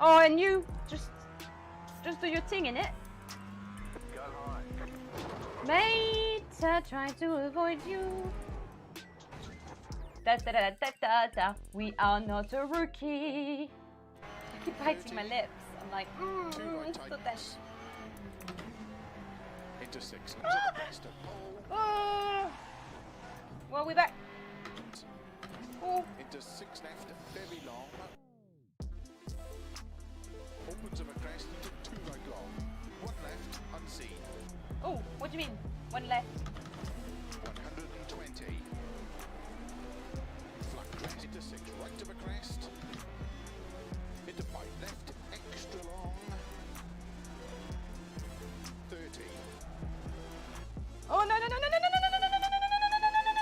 Oh, and you just do your thing in it. Go high. Mate, I try to avoid you. Da da da da da da. We are not a rookie. I keep biting my lips. I'm like, so that. Into 6. Well, we're back. Oh. Into 6 left, very long. Opens of a crest into 2 right long. 1 left, unseen. Oh, what do you mean? 1 left. 120. Flat crest into 6 right of a crest. Into 5 left, extra long. 30. Oh no no no no no no no no no no no no no no no no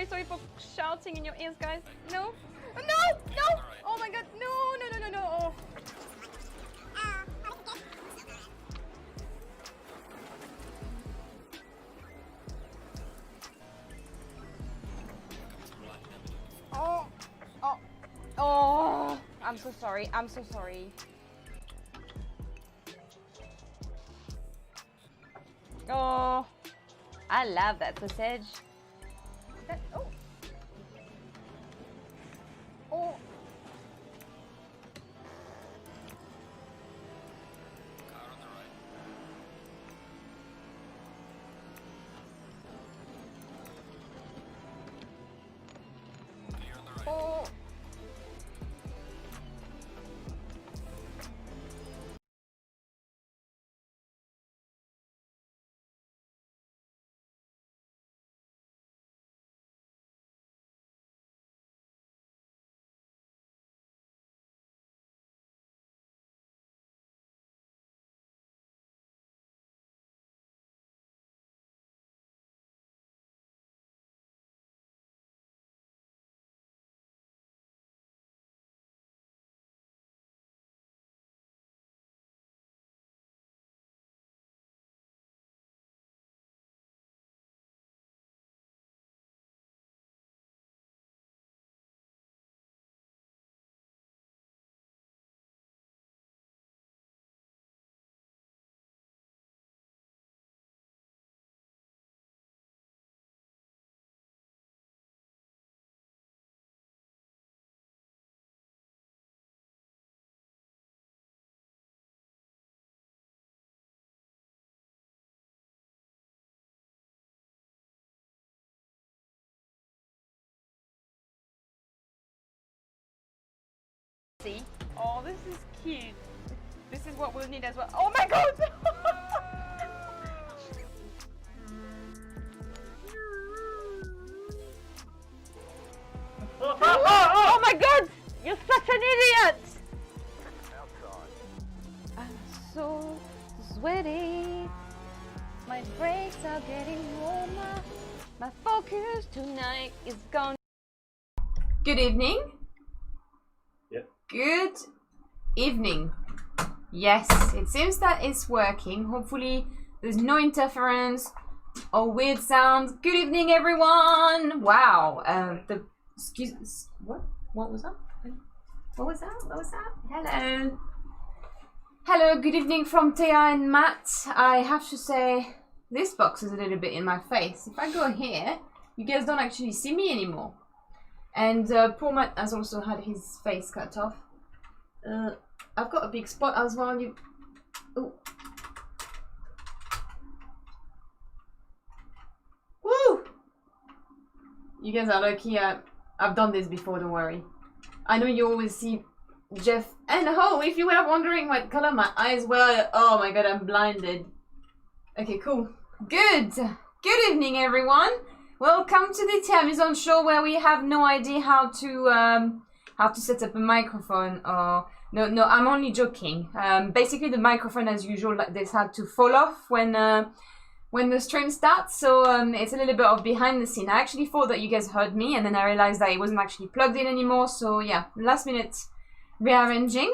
Sorry for shouting in your ears, guys. No. Oh my god, no. Oh. Oh, I'm so sorry. Oh, I love that sausage. Oh. Oh. See? Oh, this is cute. This is what we'll need as well. Oh my god! Oh my god! You're such an idiot! I'm so sweaty. My brakes are getting warmer. My focus tonight is gone. Good evening. Good evening. Yes, it seems that it's working. Hopefully there's no interference or weird sounds. Good evening, everyone. Wow. What was that? Hello. Hello, good evening from Thea and Matt. I have to say, this box is a little bit in my face. If I go here, you guys don't actually see me anymore. And poor Matt has also had his face cut off. I've got a big spot as well. Ooh. Woo! You guys are lucky. I've done this before, don't worry. I know you always see Jeff. And oh, if you were wondering what color my eyes were, oh my god, I'm blinded. Okay, cool. Good evening, everyone. Welcome to the Amazon show where we have no idea how to set up a microphone. Or no, I'm only joking. Basically, the microphone, as usual, like this, had to fall off when the stream starts. So it's a little bit of behind the scene. I actually thought that you guys heard me, and then I realized that it wasn't actually plugged in anymore. So yeah, last minute rearranging.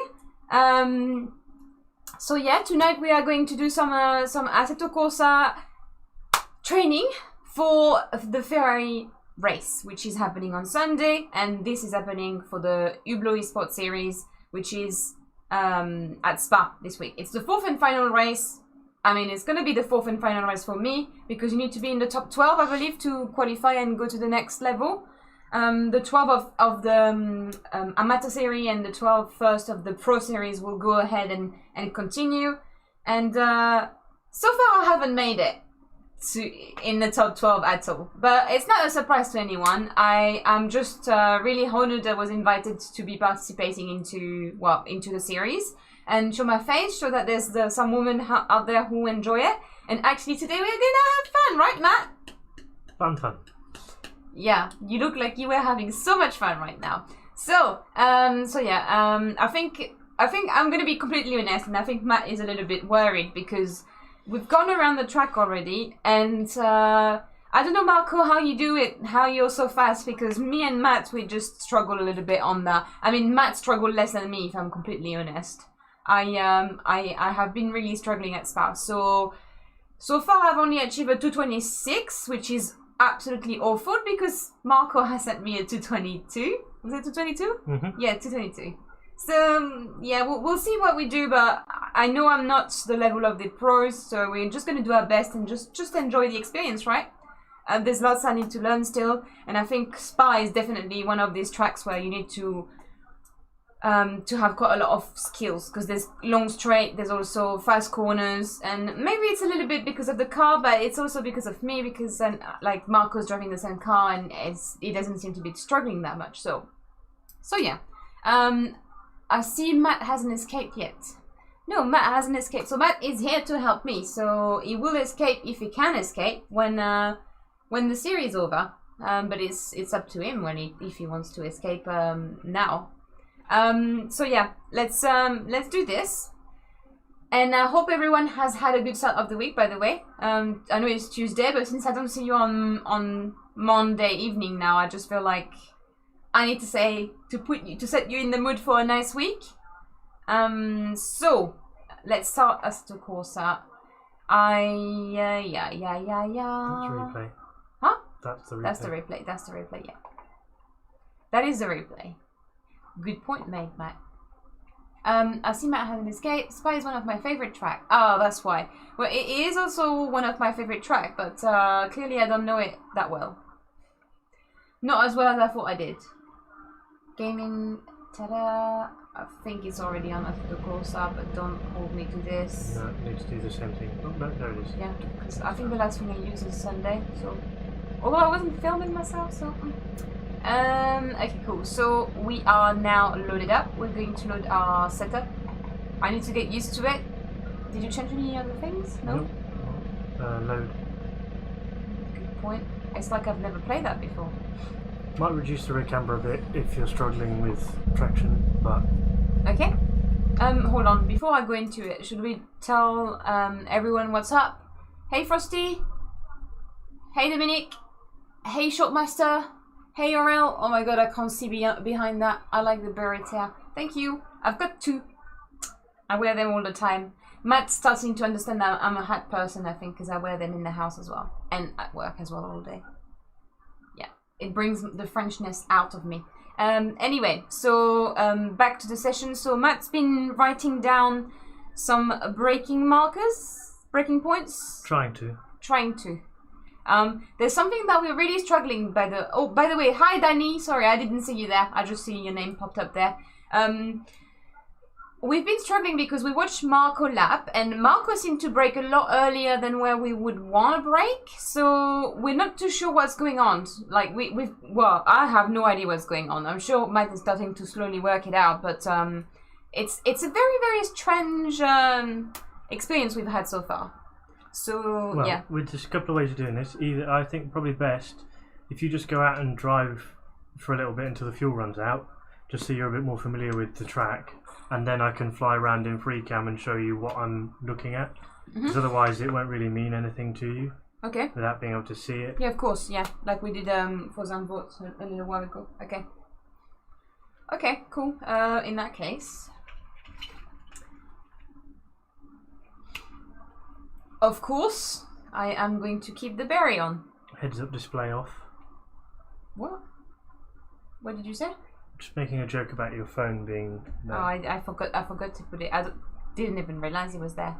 So yeah, tonight we are going to do some Assetto Corsa training for the Ferrari race, which is happening on Sunday, and this is happening for the Hublot Esports series, which is at Spa this week. It's the 4th and final race. I mean, it's going to be the 4th and final race for me, because you need to be in the top 12, I believe, to qualify and go to the next level. The 12 of the amateur series and the 12 first of the pro series will go ahead and continue. And so far I haven't made it in the top 12 at all, but it's not a surprise to anyone. I'm just really honored I was invited to be participating into the series and show my face, show that there's some women out there who enjoy it. And actually today we're gonna have fun, right, Matt? Fun. Yeah, you look like you were having so much fun right now. So yeah, I think I'm gonna be completely honest, and I think Matt is a little bit worried because we've gone around the track already, and I don't know, Marco, how you do it, how you're so fast, because me and Matt, we just struggle a little bit on that. I mean, Matt struggled less than me, if I'm completely honest. I have been really struggling at Spa. So far I've only achieved a 226, which is absolutely awful because Marco has sent me a 222. Was it 222? Mm-hmm. Yeah, 222. So yeah, we'll see what we do, but I know I'm not the level of the pros, so we're just gonna do our best and just enjoy the experience, right? There's lots I need to learn still, and I think Spa is definitely one of these tracks where you need to have quite a lot of skills, because there's long straight, there's also fast corners, and maybe it's a little bit because of the car, but it's also because of me, because like Marco's driving the same car and he doesn't seem to be struggling that much. So yeah. I see Matt hasn't escaped yet. No, Matt hasn't escaped. So Matt is here to help me. So he will escape if he can escape when the series is over. But it's up to him if he wants to escape now. So yeah, let's do this. And I hope everyone has had a good start of the week, by the way. I know it's Tuesday, but since I don't see you on Monday evening now, I just feel like I need to set you in the mood for a nice week. So let's start as to Corsair. Yeah. That's the replay. Huh? That's the replay. Yeah. That is the replay. Good point made, Matt. I see Matt has an escape. Spy is one of my favorite tracks. Oh, that's why. Well, it is also one of my favorite tracks, but clearly I don't know it that well. Not as well as I thought I did. Gaming, ta-da. I think it's already on the Corsair, but don't hold me to this. No, it needs to do the same thing. Oh, no, there it is. Yeah, because I think the last thing I used is Sunday, so... Although I wasn't filming myself, so... okay, cool. So we are now loaded up. We're going to load our setup. I need to get used to it. Did you change any other things? No? Nope. Load. Good point. It's like I've never played that before. Might reduce the rear camber a bit if you're struggling with traction, but... Okay. Hold on. Before I go into it, should we tell everyone what's up? Hey Frosty. Hey Dominic. Hey Shortmaster. Hey Aurel. Oh my god, I can't see behind that. I like the beret here. Thank you. I've got two. I wear them all the time. Matt's starting to understand that I'm a hat person, I think, because I wear them in the house as well. And at work as well all day. Yeah, it brings the Frenchness out of me. Anyway, so back to the session. So Matt's been writing down some braking points. Trying to. There's something that we're really struggling by the way, hi Danny, sorry I didn't see you there, I just see your name popped up there. We've been struggling because we watched Marco lap, and Marco seemed to brake a lot earlier than where we would want to brake, so we're not too sure what's going on. Like, well, I have no idea what's going on. I'm sure Matt is starting to slowly work it out, but it's a very, very strange experience we've had so far. So, well, yeah. There's a couple of ways of doing this. Either, I think probably best if you just go out and drive for a little bit until the fuel runs out, just so you're a bit more familiar with the track, and then I can fly around in free cam and show you what I'm looking at, because otherwise it won't really mean anything to you. Okay. Without being able to see it. Yeah, of course, yeah. Like we did for Zandvoort a little while ago. Okay. Okay, cool. In that case... Of course, I am going to keep the berry on. Heads up display off. What? What did you say? Just making a joke about your phone being. Oh, I forgot to put it. Didn't even realize it was there.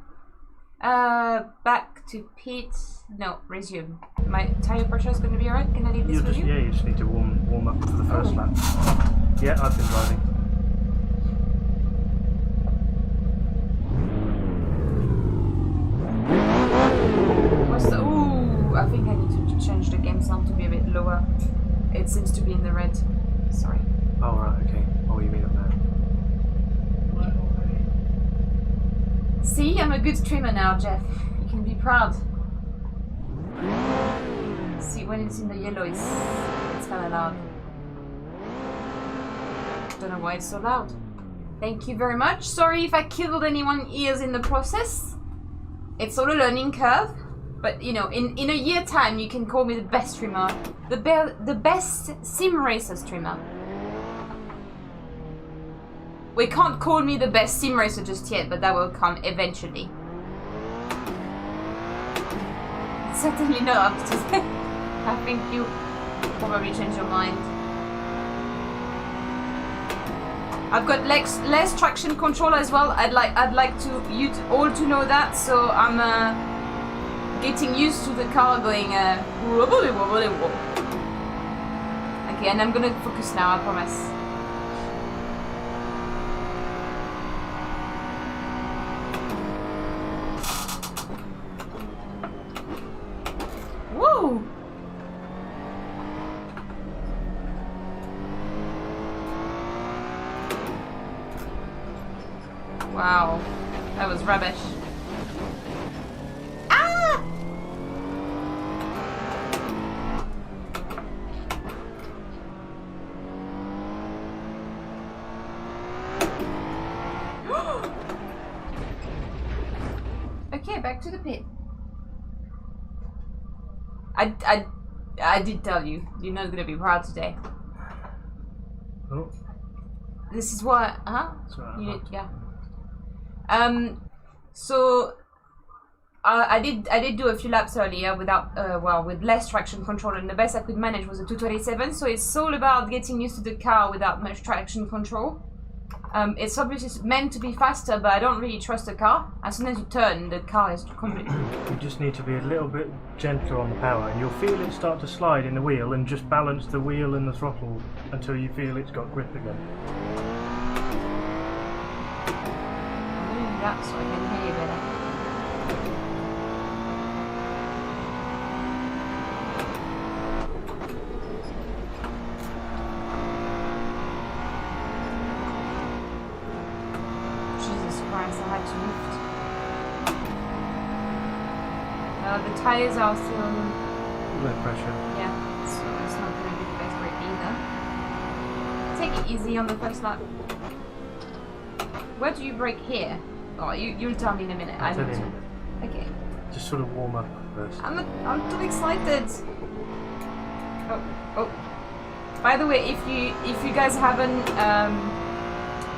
Back to pit. No, resume. My tire pressure is going to be alright. Can I leave this with you? Yeah, you just need to warm up for the first lap. Yeah, I've been driving. Ooh, I think I need to change the game sound to be a bit lower. It seems to be in the red. Sorry. Oh, right, okay. Oh, you mean up there. See, I'm a good streamer now, Jeff. You can be proud. See, when it's in the yellow, it's kind of loud. Don't know why it's so loud. Thank you very much. Sorry if I killed anyone's ears in the process. It's all a learning curve. But, you know, in a year time, you can call me the best streamer. The best sim racer streamer. We can't call me the best sim racer just yet, but that will come eventually. Certainly not. I think you probably change your mind. I've got less traction control as well. I'd like you all to know that. So I'm getting used to the car going wobbly wobbly wobble. Okay, and I'm gonna focus now. I promise. Woo! Wow, that was rubbish. Ah! Okay, back to the pit. I did tell you, you're not gonna be proud today. Oh. This is what, huh? Sorry, You did, yeah. So I did do a few laps earlier without with less traction control, and the best I could manage was a 227. So it's all about getting used to the car without much traction control. It's obviously meant to be faster, but I don't really trust the car. As soon as you turn, the car is completely... You just need to be a little bit gentler on the power, and you'll feel it start to slide in the wheel, and just balance the wheel and the throttle until you feel it's got grip again. I'm doing that so I can hear you better. The tires are still Low pressure. yeah, so it's not going to be the best brake either. Take it easy on the first lap. Where do you brake here? Oh, you'll tell me in a minute. I'll tell you. Okay. Just sort of warm up first. I'm too excited. Oh. By the way, if you guys haven't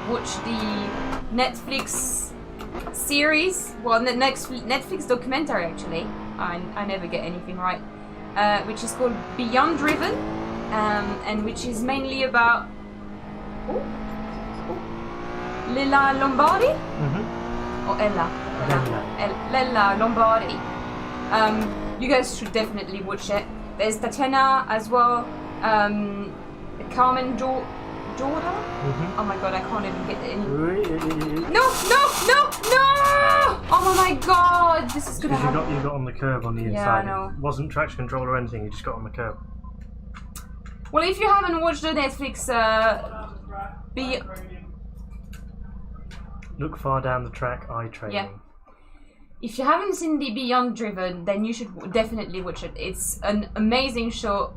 watched the Netflix series, well, the next Netflix documentary actually, I never get anything right, which is called Beyond Driven, and which is mainly about Lilla Lombardi, or Lella Lombardi. You guys should definitely watch it. There's Tatiana as well, Carmen Jordan. Oh my god, I can't even get any. No! Oh my god, this is gonna happen. You got on the curb on the inside. Yeah, I know. It wasn't traction control or anything, you just got on the curb. Well, if you haven't watched the Netflix, Look far down the track, eye training. Yeah. If you haven't seen the Beyond Driven, then you should definitely watch it. It's an amazing show.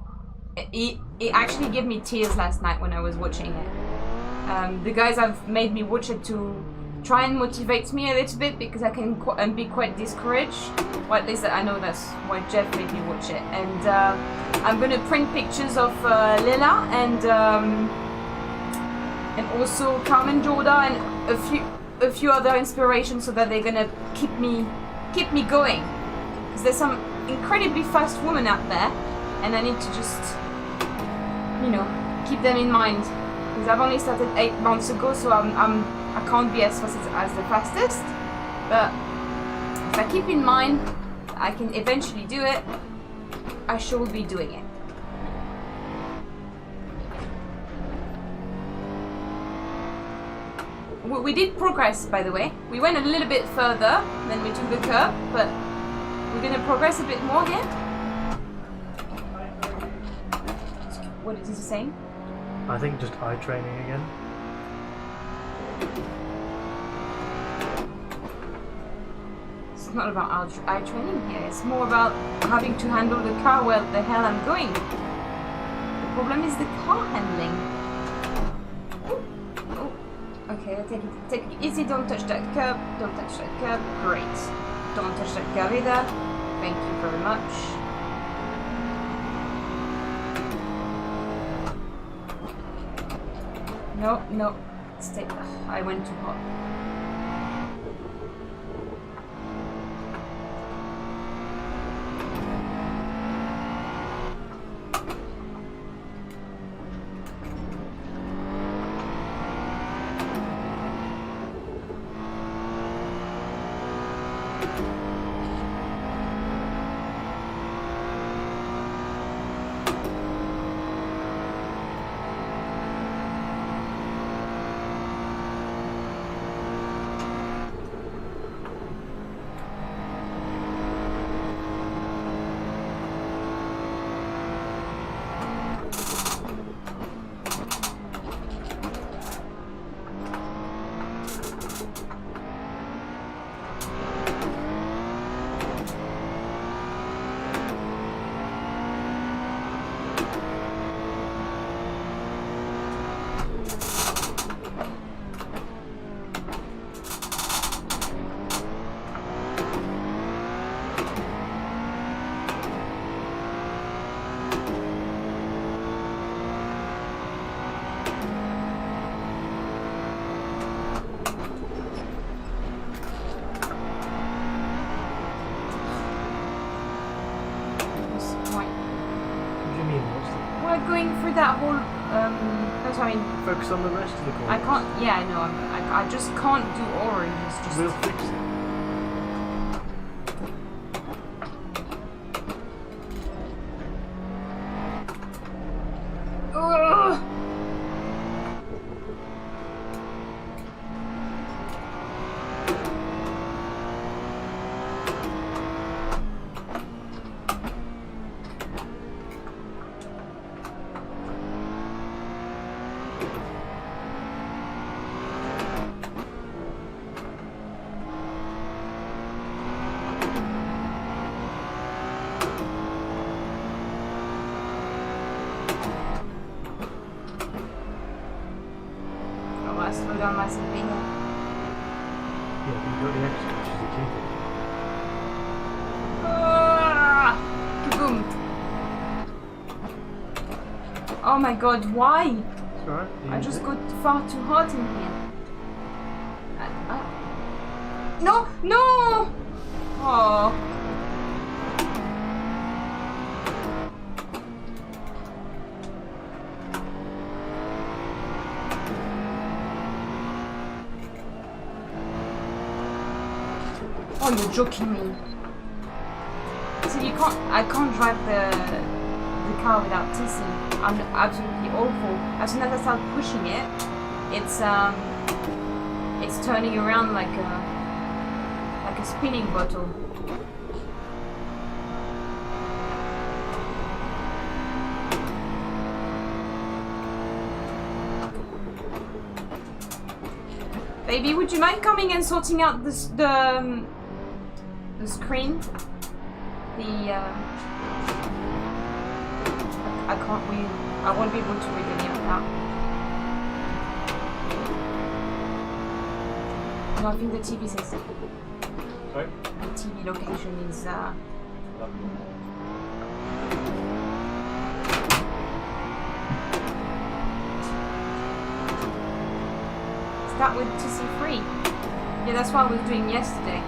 It actually gave me tears last night when I was watching it. The guys have made me watch it to try and motivate me a little bit, because I can be quite discouraged. Well, at least I know that's why Jeff made me watch it. And I'm gonna print pictures of Lila and also Carmen Jorda and a few other inspirations, so that they're gonna keep me going. Because there's some incredibly fast women out there, and I need to just you know, keep them in mind. Because I've only started 8 months ago, so I can't be as fast as the fastest. But if I keep in mind I can eventually do it, I sure will be doing it. We did progress, by the way. We went a little bit further than we took the curb, but we're gonna progress a bit more here. What is he saying? I think just eye training again. It's not about eye training here. It's more about having to handle the car where the hell I'm going. The problem is the car handling. Oh, okay, take it easy. Don't touch that curb. Don't touch that curb. Great. Don't touch that curb either. Thank you very much. No. Stay. I went too hot. That whole that's what I mean. Focus on the rest of the corners. I can't. Yeah, I know. I just can't do orange. It's just. We'll fix it. Ugh. Slow down massively here. Yeah, but you got the extra, which is the key thing. Kaboom! Oh my god, why? It's alright. I just got far too hot in here. No! No! Oh. Oh, you're joking me. So you can't. I can't drive the car without TC. I'm absolutely awful. As soon as I start pushing it, it's turning around like a spinning bottle. Baby, would you mind coming and sorting out the screen? I won't be able to read any of that. No, I think the TV says. Sorry? The TV location is Start with TC3. Yeah, that's what I was doing yesterday.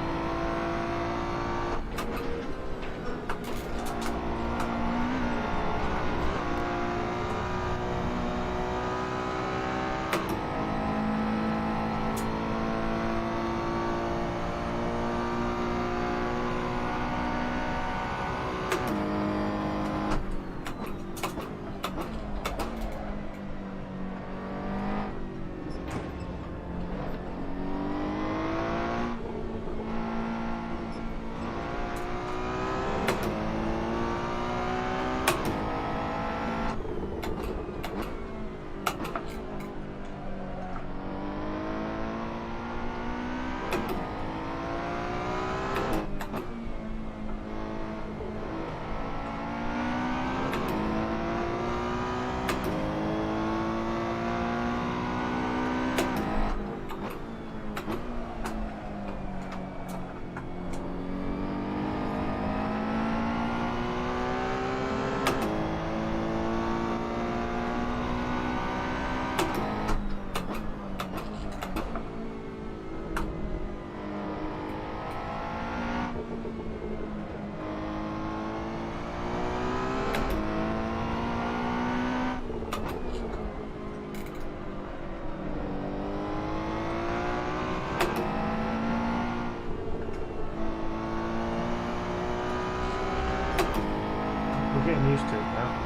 getting used to it now.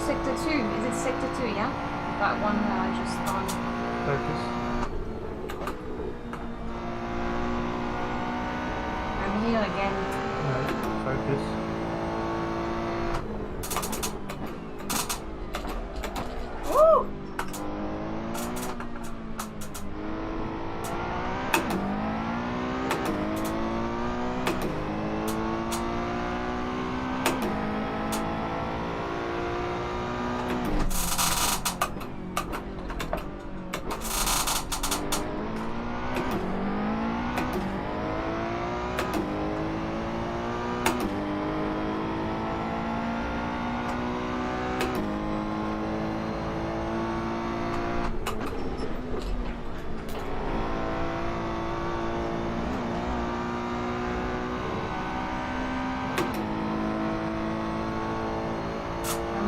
Sector 2. Is it Sector 2, yeah? That one that I just found. Focus. I'm here again. No, focus. Woo!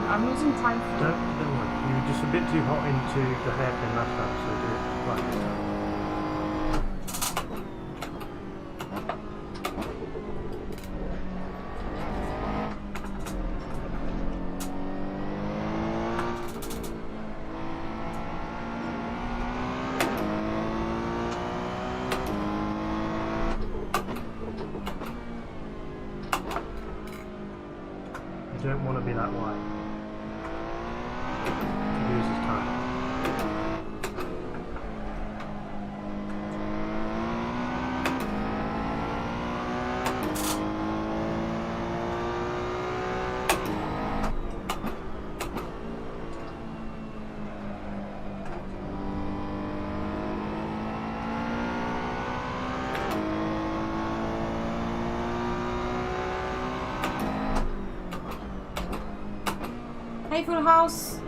I'm losing time for Don't worry. You were just a bit too hot into the hairpin last time, so do it right this time. You don't want to be that wide. It loses time. Hey, full house.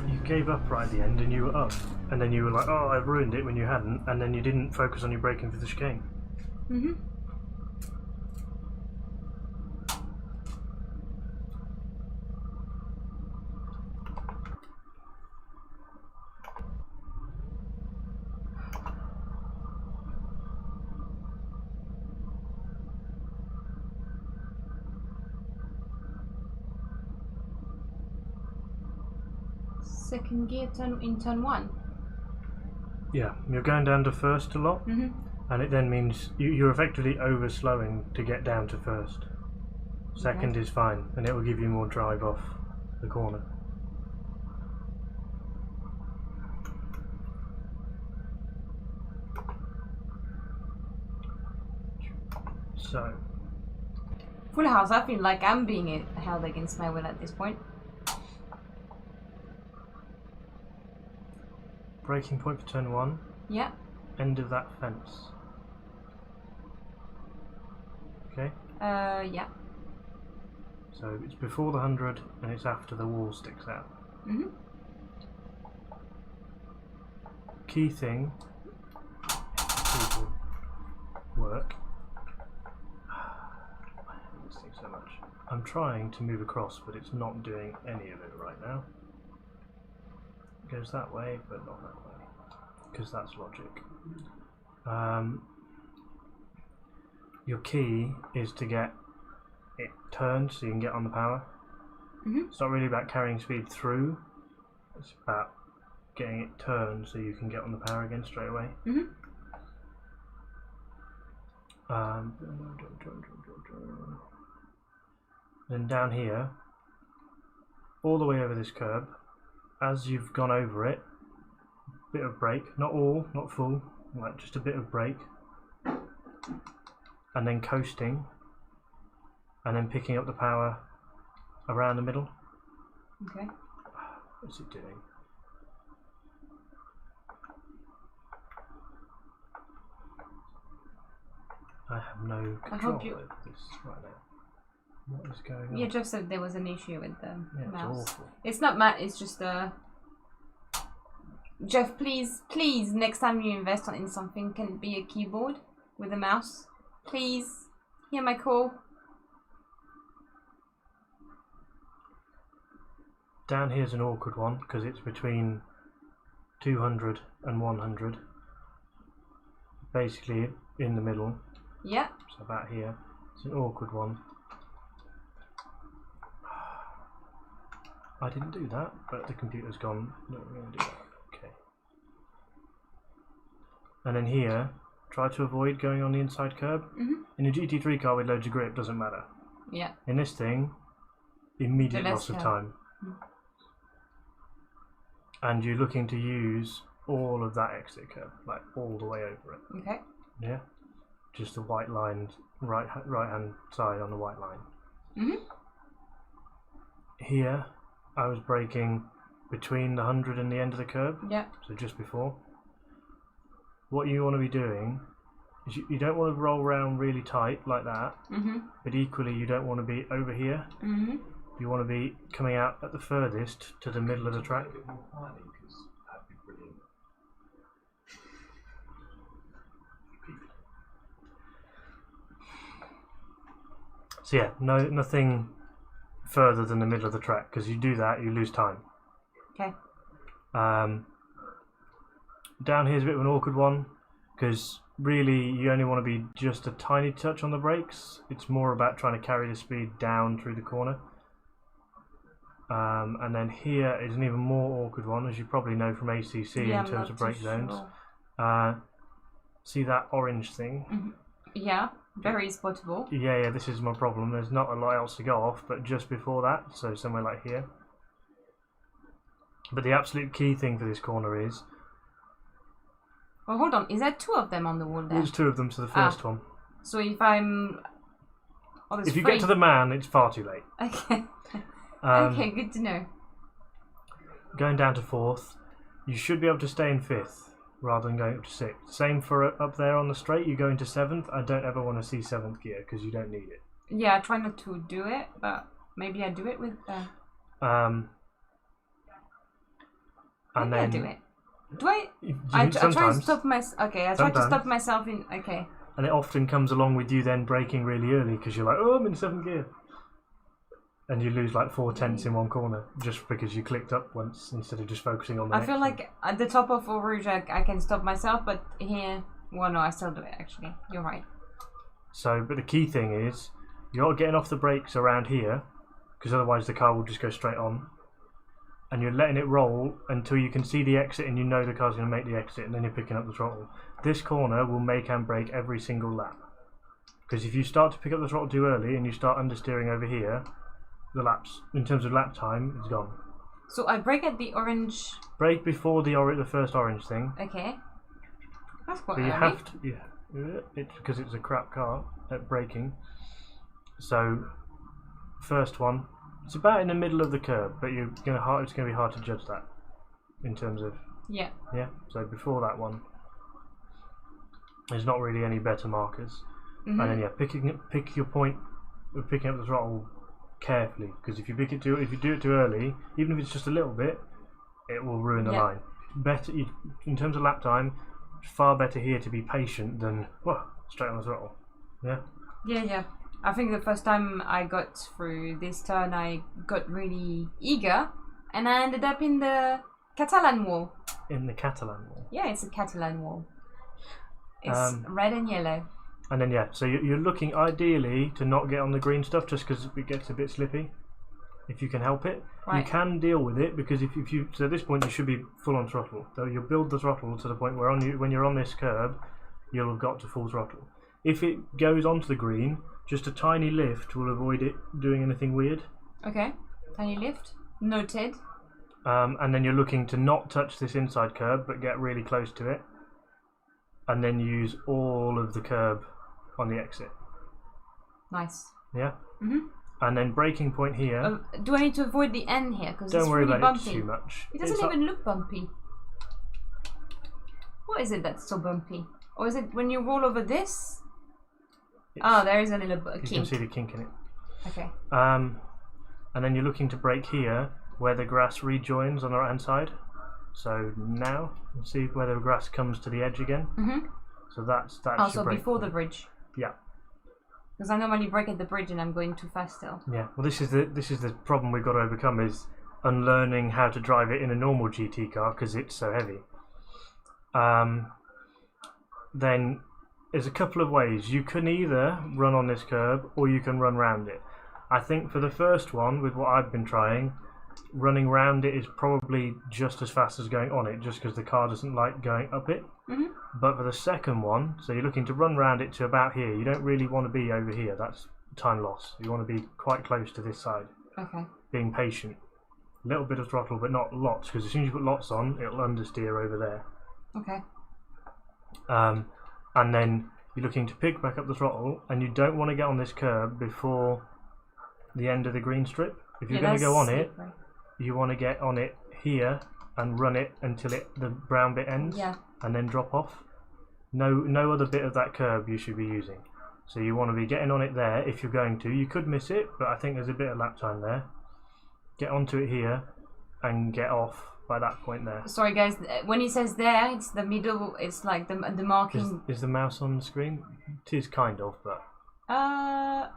You gave up right at the end and you were up. And then you were like, oh, I've ruined it when you hadn't. And then you didn't focus on your braking for the chicane. Mm-hmm. Second gear in turn 1. Yeah, you're going down to first a lot, Mm-hmm. and it then means you're effectively over slowing to get down to first. Second is fine, and it will give you more drive off the corner. So, Full house, I feel like I'm being held against my will at this point. braking point for turn 1. Yeah. End of that fence. Okay? Yeah. So it's before the 100 and it's after the wall sticks out. Mm-hmm. Key thing people work. I hate this thing so much. I'm trying to move across, but it's not doing any of it right now. It goes that way, but not that way, because that's logic. Your key is to get it turned so you can get on the power. Mm-hmm. It's not really about carrying speed through, it's about getting it turned so you can get on the power again straight away. Mm-hmm. Then down here, all the way over this curb, as you've gone over it, bit of brake, not all, not full, like just a bit of brake, and then coasting, and then picking up the power around the middle. Okay. What's it doing? I have no control over this right now. What is going on? Yeah, Jeff said there was an issue with the mouse. It's awful. It's not Matt, it's just Jeff, please, next time you invest in something, can it be a keyboard with a mouse? Please, hear my call. Down here's an awkward one because it's between 200 and 100. Basically in the middle. Yeah. So about here. It's an awkward one. I didn't do that, but the computer's gone. No, we're going to do that. Okay. And then here, try to avoid going on the inside curb. Mm-hmm. In a GT3 car with loads of grip, doesn't matter. Yeah. In this thing, immediate loss of time. Mm. And you're looking to use all of that exit curb, like all the way over it. Okay. Yeah? Just the white line, right hand side on the white line. Mm-hmm. Here, I was braking between the 100 and the end of the curb. Yeah. So just before. What you want to be doing is you don't want to roll around really tight like that, Mm-hmm. but equally you don't want to be over here. Mm-hmm. You want to be coming out at the furthest to the middle of the track. So yeah, nothing further than the middle of the track, because you do that, you lose time. Okay. Down here's a bit of an awkward one, because really you only want to be just a tiny touch on the brakes. It's more about trying to carry the speed down through the corner. And then here is an even more awkward one, as you probably know from ACC in terms of brake zones. See that orange thing? Mm-hmm. Yeah, very spottable. Yeah, this is my problem. There's not a lot else to go off, but just before that, so somewhere like here. But the absolute key thing for this corner is... Well, hold on. Is there two of them on the wall there? There's two of them to the first one. So if I'm... Oh, if you get to the man, it's far too late. Okay. Okay, good to know. Going down to 4th, you should be able to stay in 5th rather than going up to 6th. Same for up there on the straight, you go into 7th. I don't ever want to see 7th gear because you don't need it. Yeah, I try not to do it, but maybe I do it with... And Maybe then I do it. Do I? I try to sometimes, stop myself. Okay, I try to stop myself in. Okay. and it often comes along with you then braking really early because you're like, oh, I'm in 7th gear. And you lose like 4/10 in one corner just because you clicked up once instead of just focusing on the I feel like at the top of Eau Rouge I can stop myself, but here, well, no, I still do it actually. You're right. So, but the key thing is you're getting off the brakes around here because otherwise the car will just go straight on. And you're letting it roll until you can see the exit and you know the car's going to make the exit, and then you're picking up the throttle. This corner will make and brake every single lap. Because if you start to pick up the throttle too early and you start understeering over here, the laps, in terms of lap time, is gone. So I brake at the orange. Brake before the first orange thing. Okay. That's quite So you early. have to, it's because it's a crap car at braking. So first one, it's about in the middle of the curb, but it's going to be hard to judge that in terms of Yeah. So before that one, there's not really any better markers. And then pick your point of picking up the throttle carefully, because if you do it too early, even if it's just a little bit, it will ruin the line. Better in terms of lap time, far better here to be patient than straight on the throttle. Yeah. I think the first time I got through this turn, I got really eager, and I ended up in the Catalan wall. In the Catalan wall. Yeah, it's a Catalan wall. It's red and yellow. And then so you're looking ideally to not get on the green stuff just because it gets a bit slippy. If you can help it, you can deal with it, because if you so at this point you should be full on throttle. So you'll build the throttle to the point where when you're on this curb, you'll have got to full throttle. If it goes onto the green, just a tiny lift will avoid it doing anything weird. Okay, tiny lift, noted. And then you're looking to not touch this inside curb, but get really close to it, and then use all of the curb on the exit. Nice. Yeah. And then braking point here. Do I need to avoid the end here? Because Don't it's worry really about bumpy. it too much. It doesn't even look bumpy. What is it that's so bumpy? Or is it when you roll over this? There is a little kink. You can see the kink in it. Okay. And then you're looking to brake here where the grass rejoins on the right hand side. So now you see where the grass comes to the edge again. So that's so before the bridge. Yeah. Because I normally brake at the bridge and I'm going too fast still. Yeah. Well, this is the problem we've got to overcome, is unlearning how to drive it in a normal GT car because it's so heavy. Then there's a couple of ways. You can either run on this curb or you can run round it. I think for the first one, with what I've been trying, running round it is probably just as fast as going on it, just because the car doesn't like going up it. But for the second one, so you're looking to run round it to about here. You don't really want to be over here. That's time loss. You want to be quite close to this side. Okay. Being patient. A little bit of throttle, but not lots, because as soon as you put lots on, it'll understeer over there. Okay. And then you're looking to pick back up the throttle, and you don't want to get on this curb before the end of the green strip. If you're going to go on it, you want to get on it here and run it until the brown bit ends, and then drop off. No other bit of that curb you should be using. So you want to be getting on it there if you're going to. You could miss it, but I think there's a bit of lap time there. Get onto it here and get off by that point there. Sorry guys, when he says there, it's the middle, it's like the marking. Is the mouse on the screen? It is kind of, but... Oh,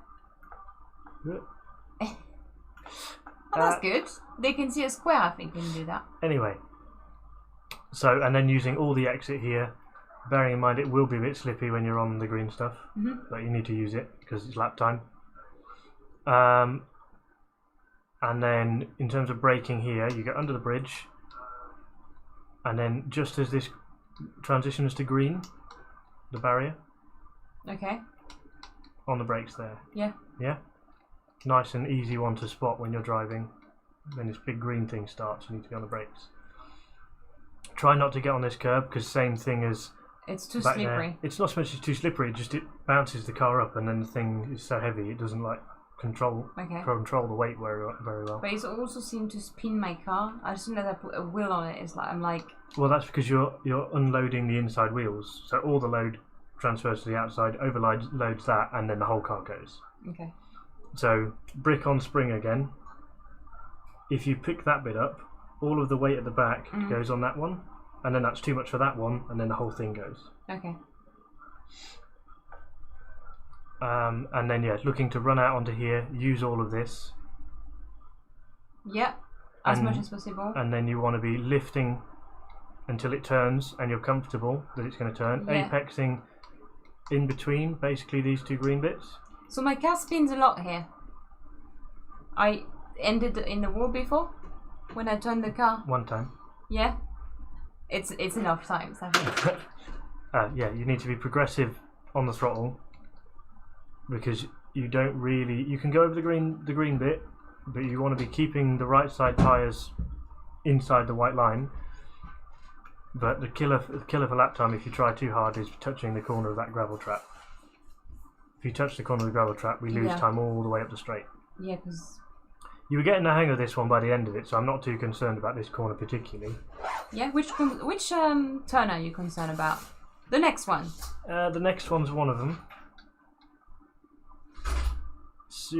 that's good. They can see a square, I think, when you do that. Anyway, so, and then using all the exit here, bearing in mind it will be a bit slippy when you're on the green stuff, but you need to use it because it's lap time. And then in terms of braking here, you get under the bridge, and then just as this transitions to green, the barrier, okay, on the brakes there. Yeah. Nice and easy one to spot when you're driving. When this big green thing starts, you need to be on the brakes. Try not to get on this curb, because same thing as it's too back slippery. There. It's not so much it's too slippery, it bounces the car up, and then the thing is so heavy it doesn't like control the weight very well. But it's also seemed to spin my car. As soon as I put a wheel on it, I'm like. Well, that's because you're unloading the inside wheels, so all the load transfers to the outside, overloads that, and then the whole car goes. Okay. So brick on spring again. If you pick that bit up, all of the weight at the back goes on that one, and then that's too much for that one, and then the whole thing goes. Okay. And then yeah, looking to run out onto here, use all of this. Yeah, as much as possible. And then you want to be lifting until it turns and you're comfortable that it's going to turn. Yeah. Apexing in between, basically these two green bits. So my car spins a lot here. I ended in the wall before when I turned the car. One time. Yeah, it's enough times, I think. Yeah, you need to be progressive on the throttle because you don't really. You can go over the green bit, but you want to be keeping the right side tyres inside the white line. But the killer for lap time, if you try too hard, is touching the corner of that gravel trap. If you touch the corner of the gravel trap, we lose time all the way up the straight. Yeah, because... You were getting the hang of this one by the end of it, so I'm not too concerned about this corner particularly. Yeah, which turn are you concerned about? The next one. The next one's one of them. So,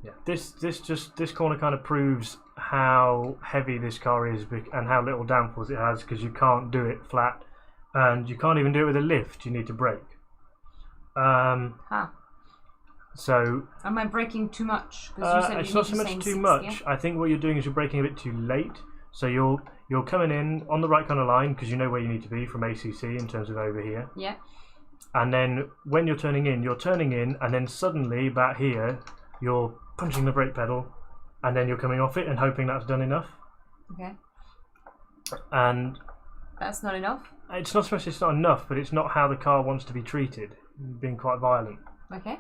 yeah, this corner kind of proves how heavy this car is and how little downforce it has, because you can't do it flat, and you can't even do it with a lift. You need to brake. So am I braking too much? Because you said it's not so much too much. I think what you're doing is you're braking a bit too late. So you're coming in on the right kind of line because you know where you need to be from ACC in terms of over here. Yeah. And then when you're turning in, and then suddenly about here, you're punching the brake pedal, and then you're coming off it and hoping that's done enough. Okay. And that's not enough? It's not so much it's not enough, but it's not how the car wants to be treated, being quite violent. Okay.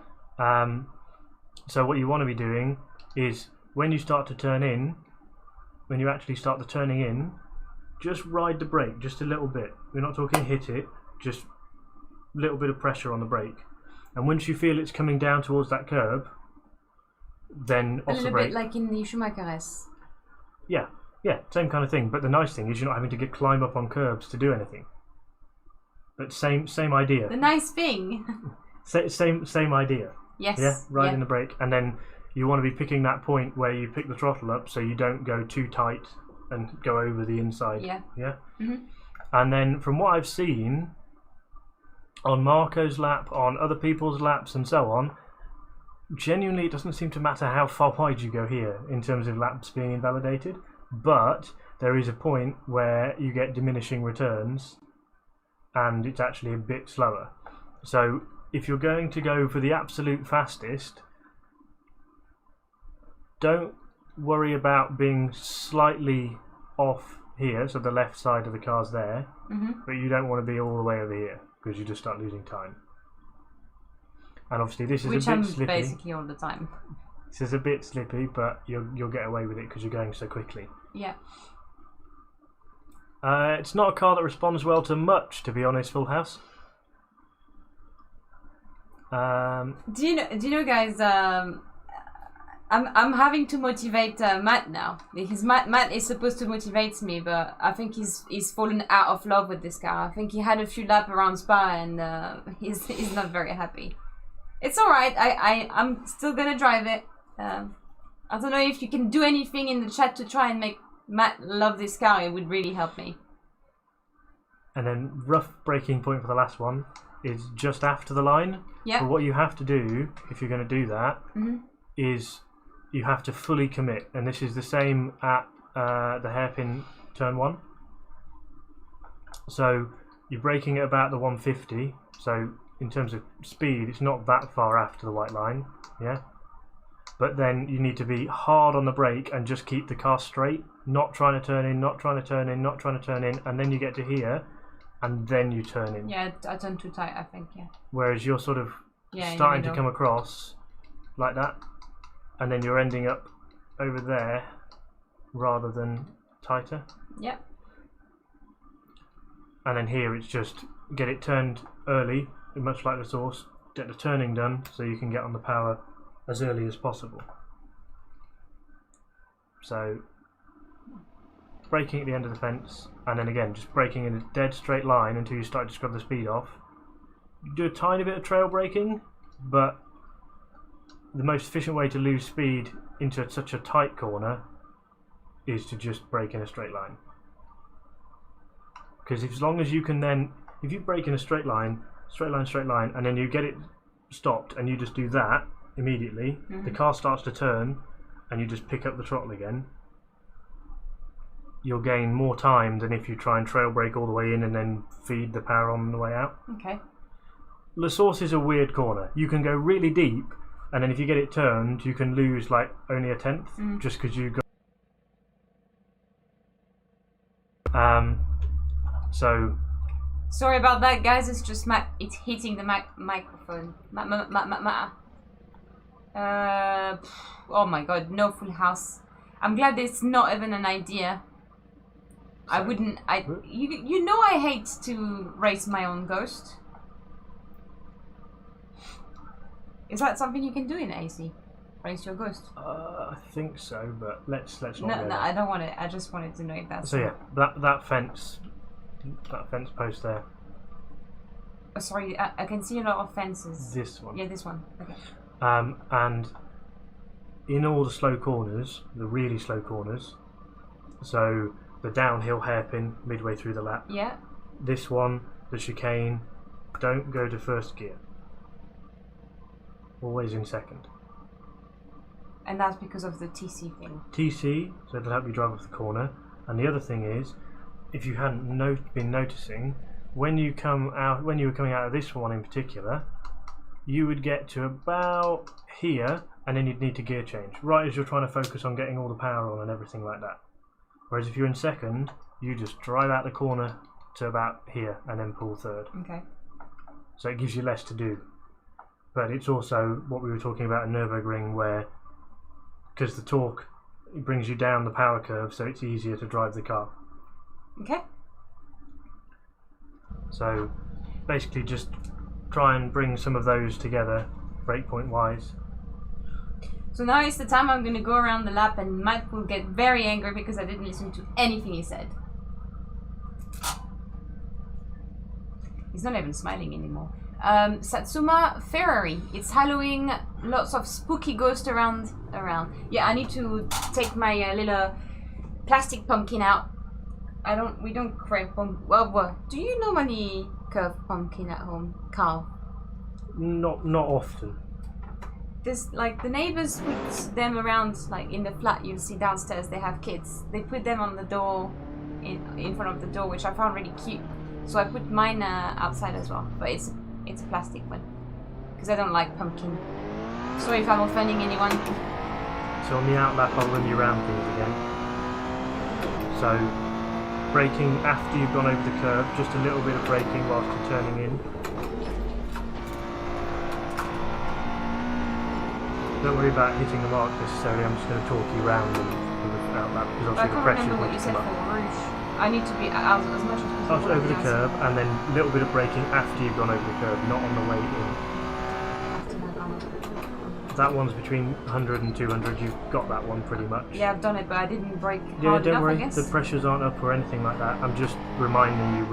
So what you want to be doing is when you start to turn in, when you actually start the turning in, just ride the brake just a little bit. We're not talking hit it, just a little bit of pressure on the brake. And once you feel it's coming down towards that curb, then off the brake. A little bit like in the Schumacher S. Yeah, same kind of thing. But the nice thing is you're not having to climb up on curbs to do anything. But same idea. The nice thing. Same idea. Yes. Yeah, riding the brake, and then you want to be picking that point where you pick the throttle up so you don't go too tight and go over the inside. Yeah. Yeah. Mm-hmm. And then from what I've seen on Marco's lap, on other people's laps, and so on, genuinely it doesn't seem to matter how far wide you go here in terms of laps being invalidated, but there is a point where you get diminishing returns, and it's actually a bit slower. So if you're going to go for the absolute fastest, don't worry about being slightly off here, so the left side of the car's there, but you don't want to be all the way over here because you just start losing time. And obviously this is Which a bit I'm slippy. basically all the time. This is a bit slippy, but you'll get away with it because you're going so quickly. Yeah. It's not a car that responds well to much, to be honest, Full House. Do you know, guys? I'm having to motivate Matt now because Matt is supposed to motivate me, but I think he's fallen out of love with this car. I think he had a few laps around Spa and he's not very happy. It's all right. I'm still gonna drive it. I don't know if you can do anything in the chat to try and make Matt love this car. It would really help me. And then rough braking point for the last one is just after the line. Yeah. But what you have to do if you're going to do that is you have to fully commit, and this is the same at the hairpin turn 1. So you're braking at about the 150. So in terms of speed, it's not that far after the white line. Yeah. But then you need to be hard on the brake and just keep the car straight, not trying to turn in, not trying to turn in, not trying to turn in, and then you get to here, and then you turn in. Yeah, I turned too tight, I think, yeah. Whereas you're sort of starting to come across like that, and then you're ending up over there rather than tighter. Yeah. And then here it's just get it turned early, much like the Source, get the turning done so you can get on the power as early as possible. So braking at the end of the fence, and then again just braking in a dead straight line until you start to scrub the speed off. Do a tiny bit of trail braking, but the most efficient way to lose speed into such a tight corner is to just brake in a straight line. Because as long as you can then, if you brake in a straight line, and then you get it stopped and you just do that immediately, the car starts to turn and you just pick up the throttle again, you'll gain more time than if you try and trail brake all the way in and then feed the power on the way out. Okay. La Source is a weird corner. You can go really deep, and then if you get it turned, you can lose like only a tenth just because you got. So. Sorry about that, guys. It's just it's hitting the microphone. Oh my god, no full house. I'm glad it's not even an idea. I wouldn't. You know I hate to race my own ghost. Is that something you can do in AC? Race your ghost? I think so, but let's not. No, I don't want it. I just wanted to know if that's. So yeah, that fence post there. Oh, sorry, I can see a lot of fences. This one. Yeah, this one. Okay. And in all the slow corners, the really slow corners, so the downhill hairpin midway through the lap. Yeah. This one, the chicane, don't go to first gear. Always in second. And that's because of the TC thing. TC, so it'll help you drive off the corner. And the other thing is, if you hadn't been noticing, when you were coming out of this one in particular, you would get to about here, and then you'd need to gear change, right as you're trying to focus on getting all the power on and everything like that. Whereas if you're in second, you just drive out the corner to about here and then pull third. Okay. So it gives you less to do. But it's also what we were talking about in Nürburgring, where because the torque brings you down the power curve, so it's easier to drive the car. Okay. So basically just try and bring some of those together breakpoint wise. So now is the time I'm going to go around the lap, and Matt will get very angry because I didn't listen to anything he said. He's not even smiling anymore. Satsuma Ferrari. It's Halloween. Lots of spooky ghosts around. Yeah, I need to take my little plastic pumpkin out. We don't crave pumpkin. Well, do you normally curve pumpkin at home, Carl? Not often. There's like the neighbors put them around, like in the flat you'll see downstairs. They have kids. They put them on the door, in front of the door, which I found really cute. So I put mine outside as well, but it's a plastic one because I don't like pumpkin. Sorry if I'm offending anyone. So on the outlap I'll run you around things again. So braking after you've gone over the curb, just a little bit of braking whilst you're turning in. Don't worry about hitting the mark necessarily, I'm just going to talk you around the outlap because obviously the pressure remember what you said for Rouge. I need to be out as much as possible. Over the curb, and then a little bit of braking after you've gone over the curb, not on the way in. That one's between 100 and 200, you've got that one pretty much. Yeah, I've done it, but I didn't brake yeah, hard don't enough, worry, I guess. the pressures aren't up or anything like that. I'm just reminding you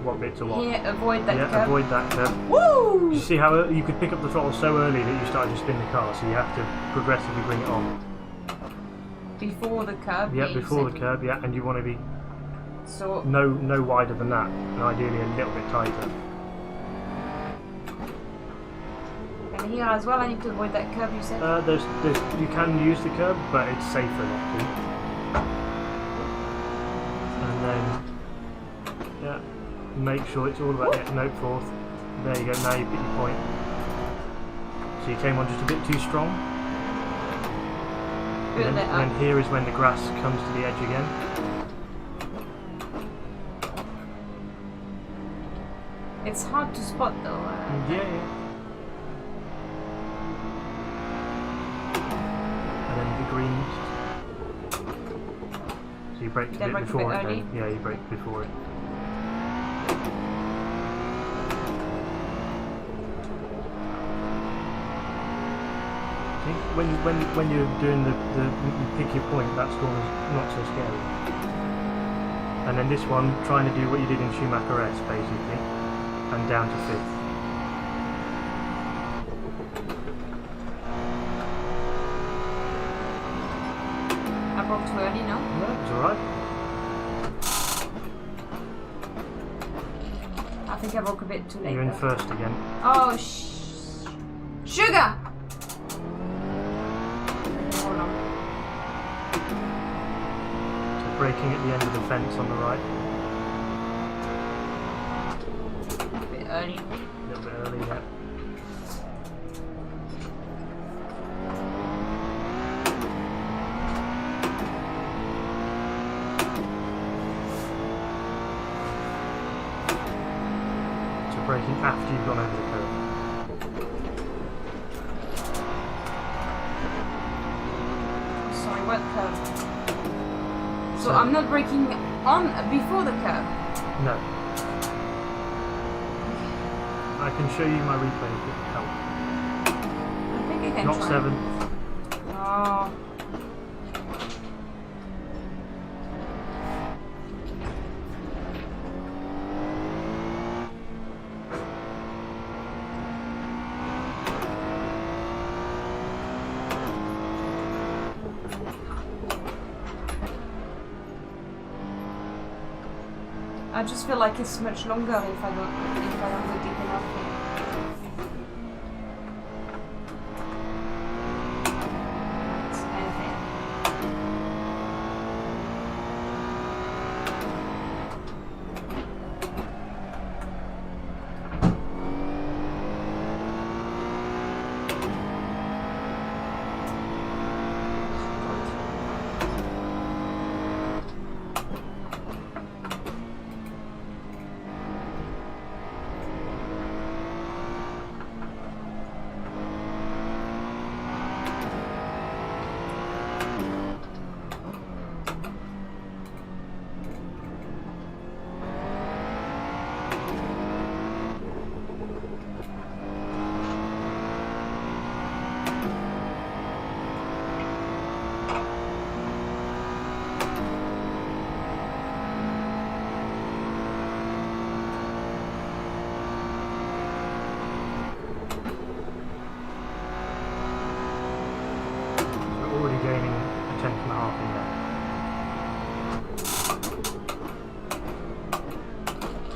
what bits are what. Here, avoid that curb. Avoid that curb. Woo! You see how you could pick up the throttle so early that you started to spin the car, so you have to progressively bring it on. Before the curb? Yeah, before the curb, yeah, and you want to be so no wider than that, and ideally a little bit tighter. And here as well, I need to avoid that curb you said? You can use the curb, but it's safer not to. And then, yeah, make sure it's all about getting note forth. There you go, now you've got your point. So you came on just a bit too strong. And then here is when the grass comes to the edge again. It's hard to spot though. Yeah. And then the greens. So you brake a bit before it then. Yeah, you brake before it. When you're doing the pick your point, that corner's not so scary. And then this one, trying to do what you did in Schumacher S basically, and down to fifth. I broke too early, no? No, it's think I broke a bit too late. You're in though. first again. Oh, sugar! Hold on. So braking at the end of the fence on the right. A bit early. A little bit early, yeah. So braking after you've gone over the curve. Sorry, what curve? So I'm not braking on before the curve. No. I can show you my replay if it helps. I think I can Not try. 7. Oh. I just feel like it's much longer if I don't go deep enough here. It's anything.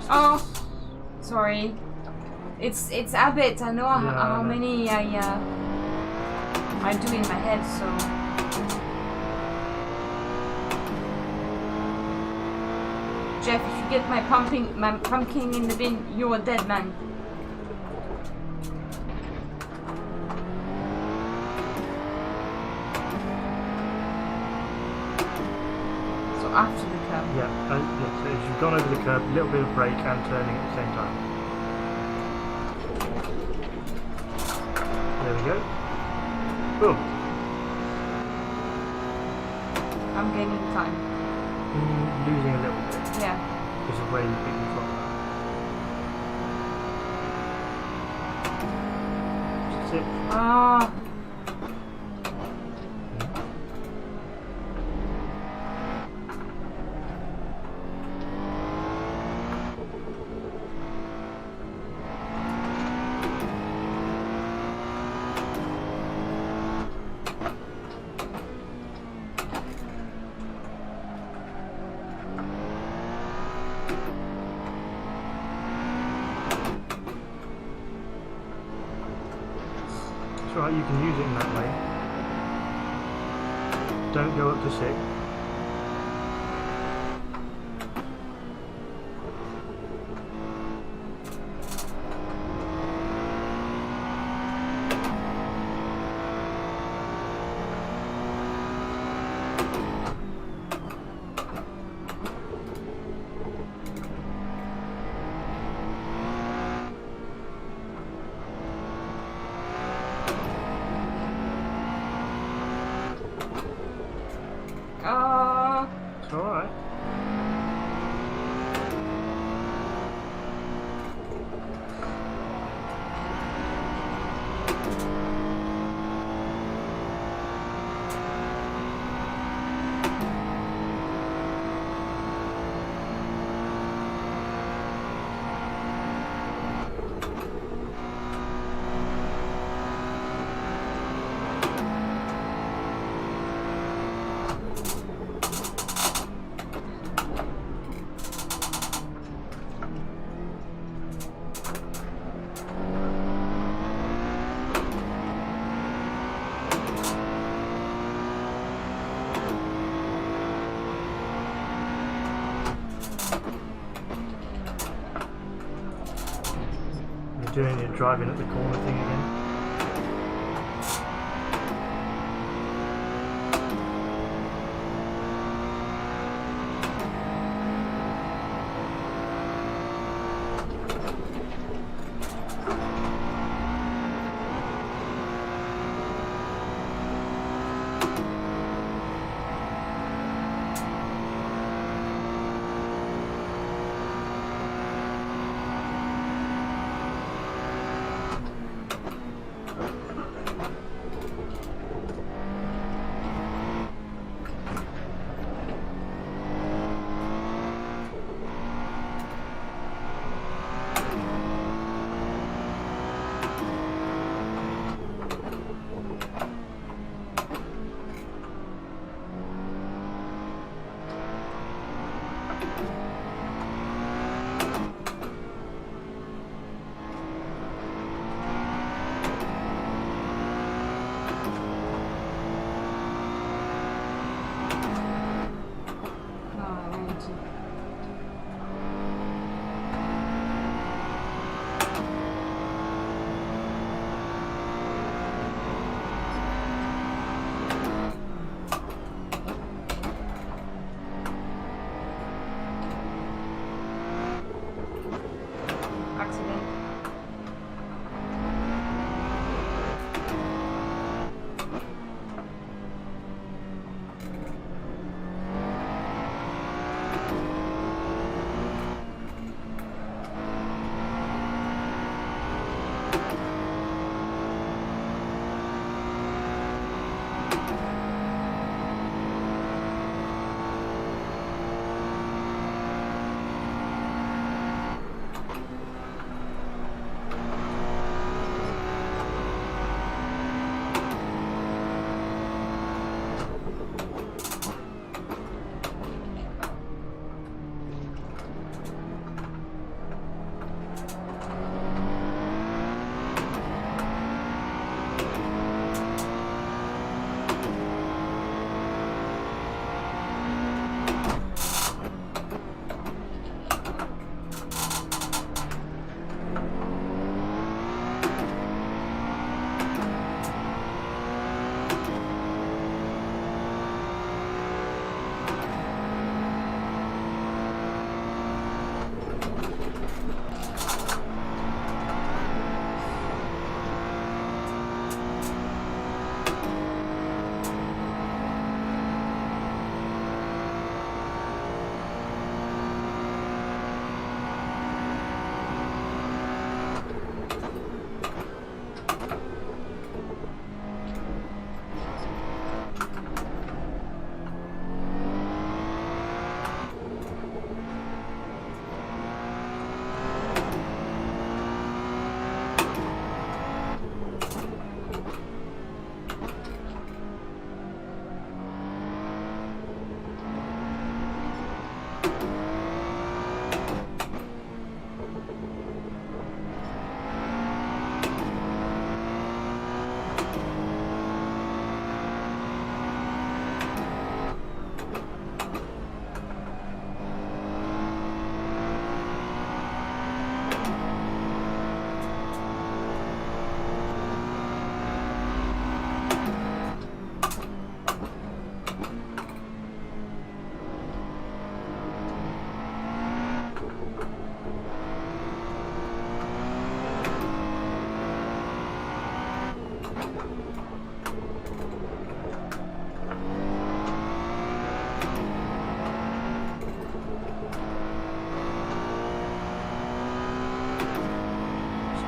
Oh, sorry. It's habit. I know how many I do in my head. So Jeff, if you get my pumpkin in the bin, you're a dead man. So after the curb. Yeah, so if you've gone over the curb, a little bit of brake and turning at the same time. There we go. Boom. I'm gaining time. Losing a little bit Yeah. because of where you pick the from. That's it. Ah. Right, you can use it in that way. Don't go up to 6. It's alright. doing it driving at the corner thing again.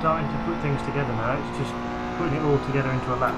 Starting to put things together now, it's just putting it all together into a lap.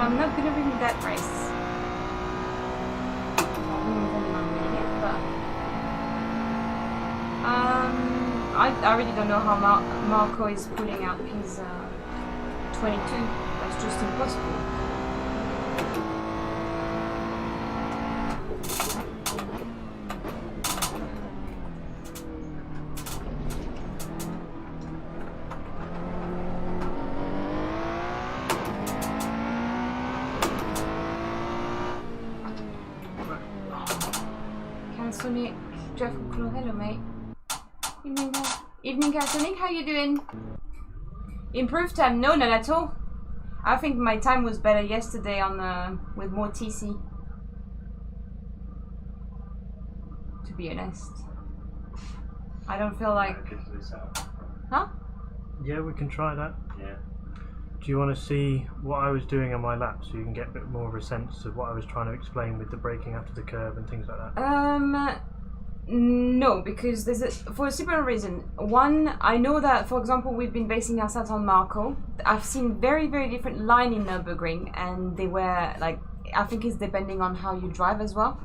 I'm not gonna win that race. I'll win them on winning it, but I really don't know how Marco is pulling out his 22. That's just impossible. Sonic, Jeff Claw, hello mate. Evening Sonic, how you doing? Improved time? No, not at all. I think my time was better yesterday on with more TC. To be honest, I don't feel like. Huh? Yeah, we can try that. Yeah. Do you want to see what I was doing on my lap so you can get a bit more of a sense of what I was trying to explain with the braking after the curve and things like that? No, because for a simple reason. One, I know that, for example, we've been basing ourselves on Marco. I've seen very, very different line in Nürburgring, and they were like, I think it's depending on how you drive as well.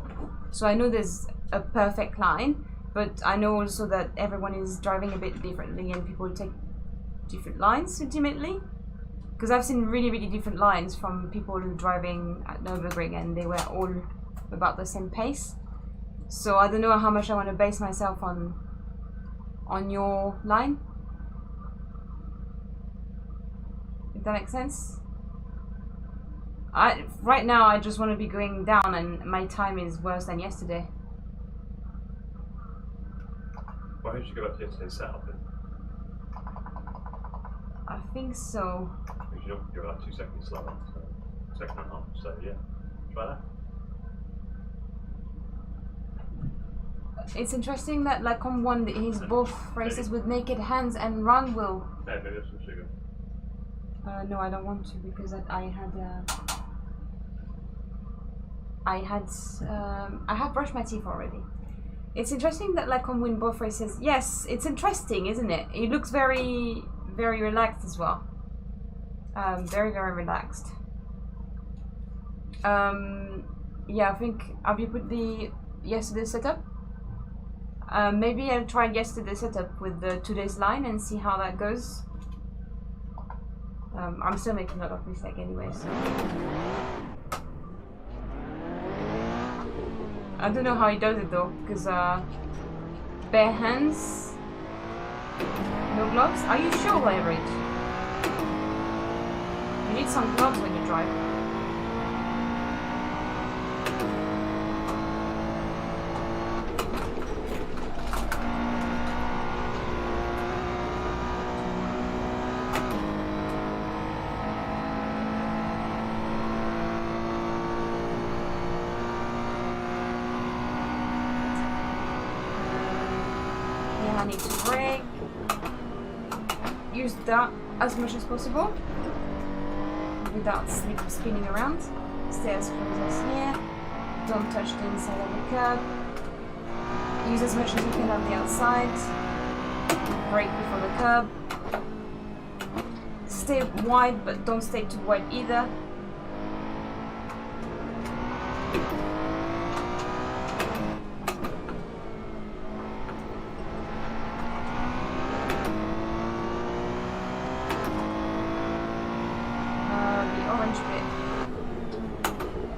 So I know there's a perfect line, but I know also that everyone is driving a bit differently and people take different lines ultimately. Because I've seen really, really different lines from people who are driving at Nürburgring, and they were all about the same pace. So I don't know how much I want to base myself on your line. If that makes sense. Right now I just want to be going down, and my time is worse than yesterday. Why did you go back to yesterday's setup then? I think so. Because you're like 2 seconds slower, so 1.5 seconds, so yeah, try that. It's interesting that Lacombe won his both races with naked hands and run wheel. Hey, maybe that's some sugar. No, I don't want to, because I have brushed my teeth already. It's interesting that Lacombe win both races. Yes, it's interesting, isn't it? He looks very, very relaxed as well. Very, very relaxed. Yeah, I think, have you put the yesterday's setup? Maybe I'll try yesterday's setup with the today's line and see how that goes. I'm still making a lot of mistakes anyway, so. I don't know how he does it though, because bare hands, no gloves. Are you sure, Average? You need some gloves when you drive. I need to brake. Use that as much as possible without spinning around. Stay as close as here. Don't touch the inside of the curb. Use as much as you can on the outside. Brake before the curb. Stay wide, but don't stay too wide either.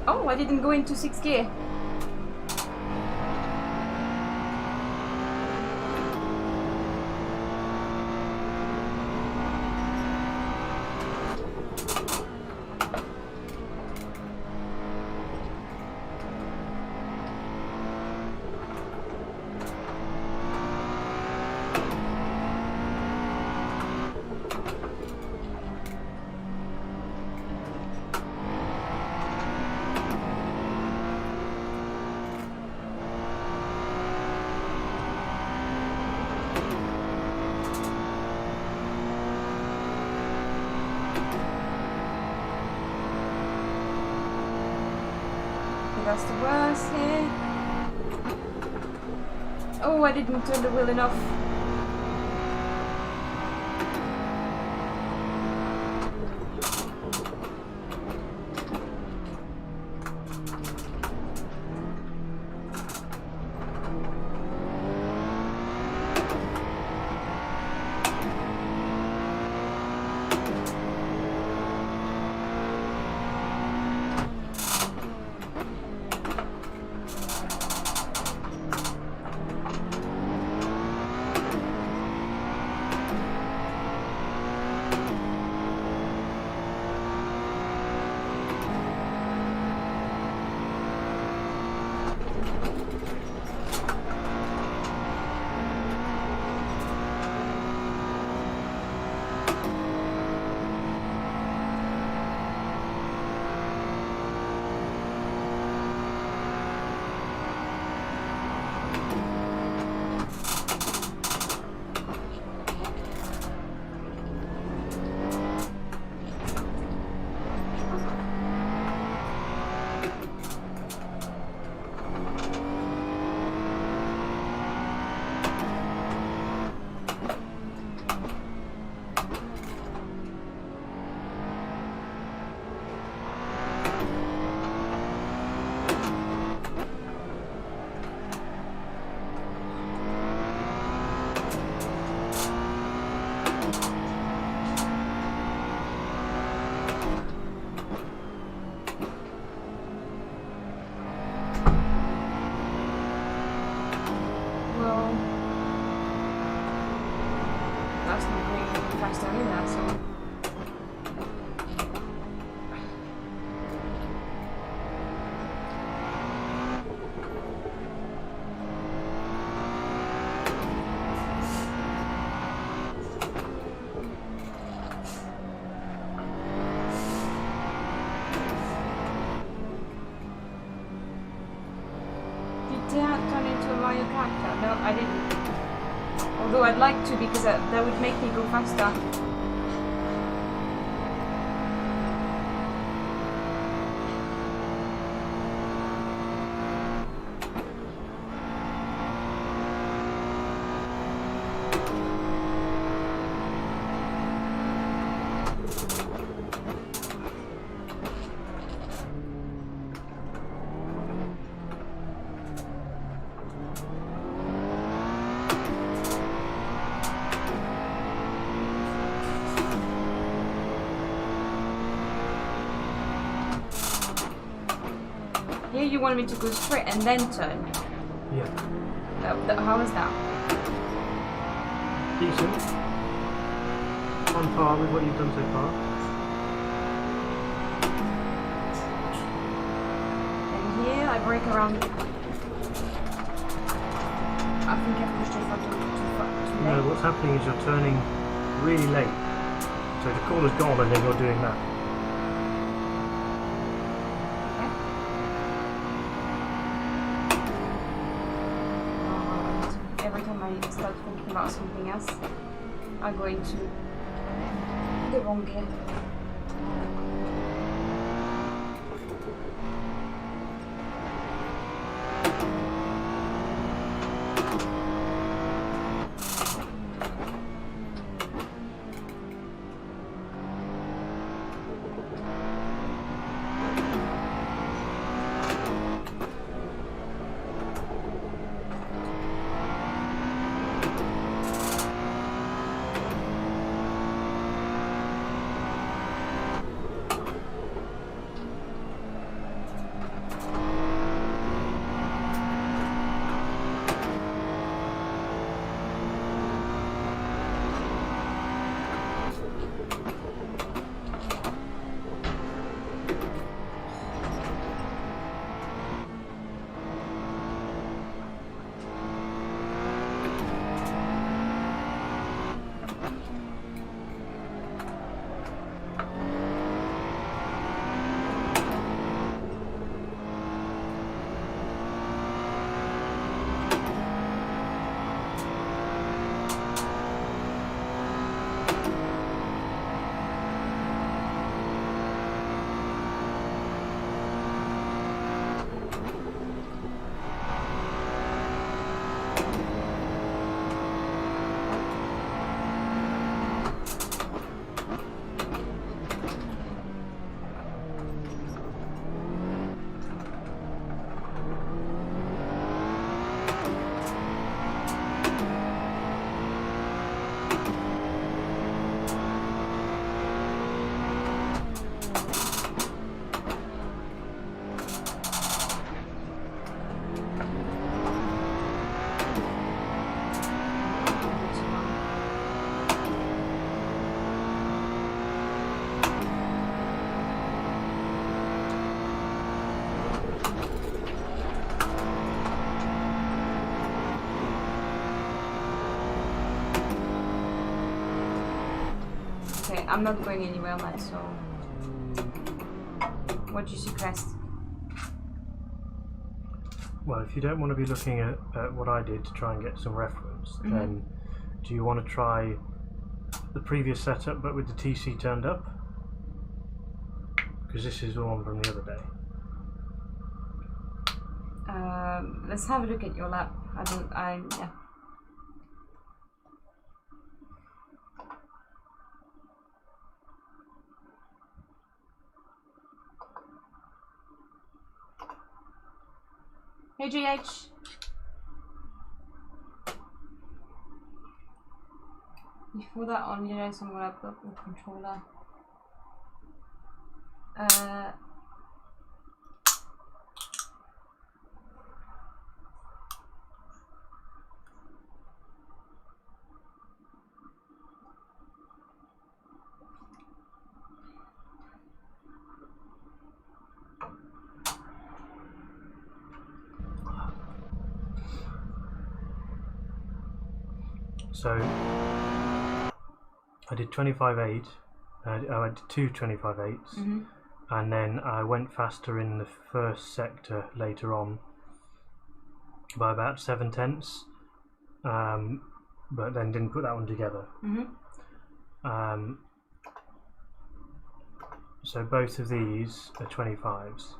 Oh, I didn't go into 6th gear. That's the worst here. Oh, I didn't turn the wheel enough. factor. No, I didn't. Although I'd like to, because that would make me go faster. Here you wanted me to go straight and then turn. Yeah. How is that? Decent. On par with what you've done so far. And here I brake around. I think I've pushed it too No, late. what's happening is you're turning really late. So the corner's gone and then you're doing that. Every time I start thinking about something else, I go into the wrong gear. Okay, I'm not going anywhere, Matt, so what do you suggest? Well, if you don't want to be looking at what I did to try and get some reference, then do you want to try the previous setup but with the TC turned up? Because this is the one from the other day. Let's have a look at your lap. Yeah. Hey GH. Before that on, you know, someone I've got the controller. So I did 25.8. I did two 25.8s, and then I went faster in the first sector later on, by about 7/10, but then didn't put that one together. So both of these are 25s.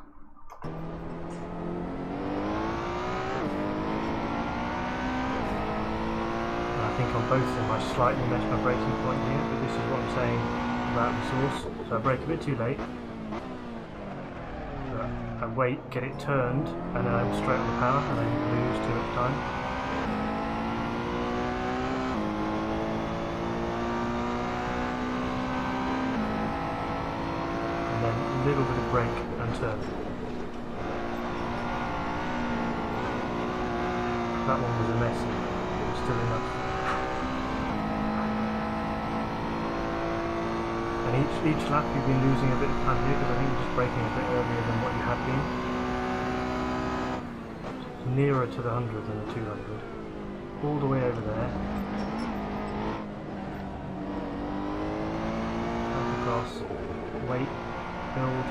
I think on both of them I slightly messed my braking point here, but this is what I'm saying about the source. So I brake a bit too late, but I wait, get it turned, and then I'm straight on the power and I lose too much time. And then a little bit of brake and turn. That one was a messy, but it was still enough. And each lap you've been losing a bit of time here because I think you're just braking a bit earlier than what you had been. It's nearer to the 100 than the 200. All the way over there. Back across. Wait. Build.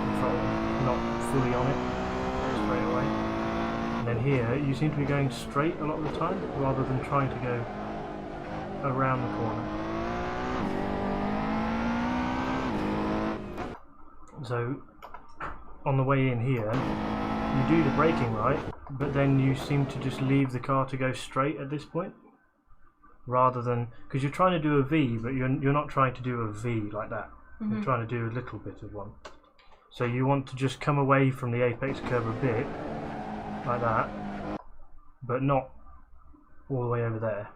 Control. Not fully on it. Straight away. And then here, you seem to be going straight a lot of the time rather than trying to go around the corner. So, on the way in here, you do the braking right, but then you seem to just leave the car to go straight at this point, rather than, because you're trying to do a V, but you're not trying to do a V like that. You're trying to do a little bit of one. So you want to just come away from the apex curve a bit, like that, but not all the way over there.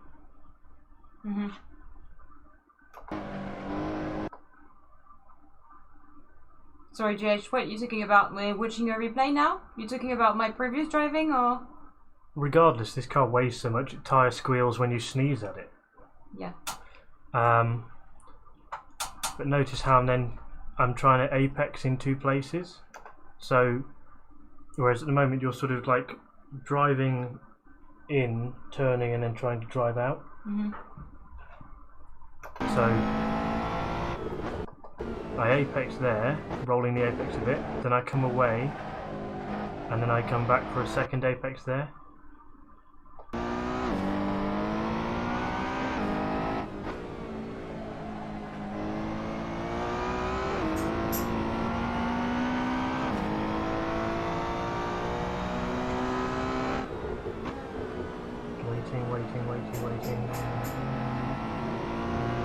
Sorry, JH, what are you talking about? We're watching a replay now? You're talking about my previous driving, or? Regardless, this car weighs so much, it tyre squeals when you sneeze at it. Yeah. But notice how I'm trying to apex in two places. So, whereas at the moment you're sort of like driving in, turning, and then trying to drive out. So, I apex there, rolling the apex a bit, then I come away, and then I come back for a second apex there. Waiting.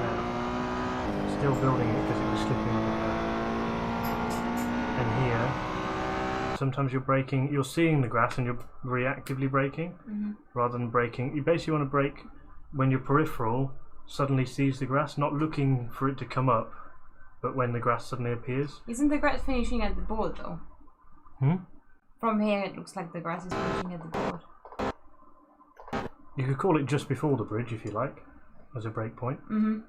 Now, still building it because it was slipping on the curb. And here, sometimes you're braking, you're seeing the grass and you're reactively braking rather than braking. You basically want to brake when your peripheral suddenly sees the grass, not looking for it to come up, but when the grass suddenly appears. Isn't the grass finishing at the board though? From here it looks like the grass is finishing at the board. You could call it just before the bridge if you like, as a break point. And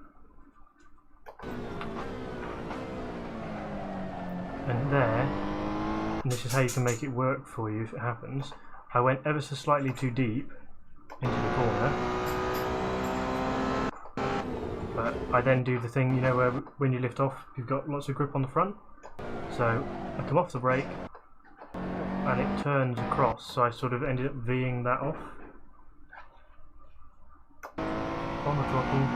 there, and this is how you can make it work for you if it happens, I went ever so slightly too deep into the corner, but I then do the thing, you know, where when you lift off you've got lots of grip on the front, so I come off the brake and it turns across, so I sort of ended up V'ing that off. On the throttle,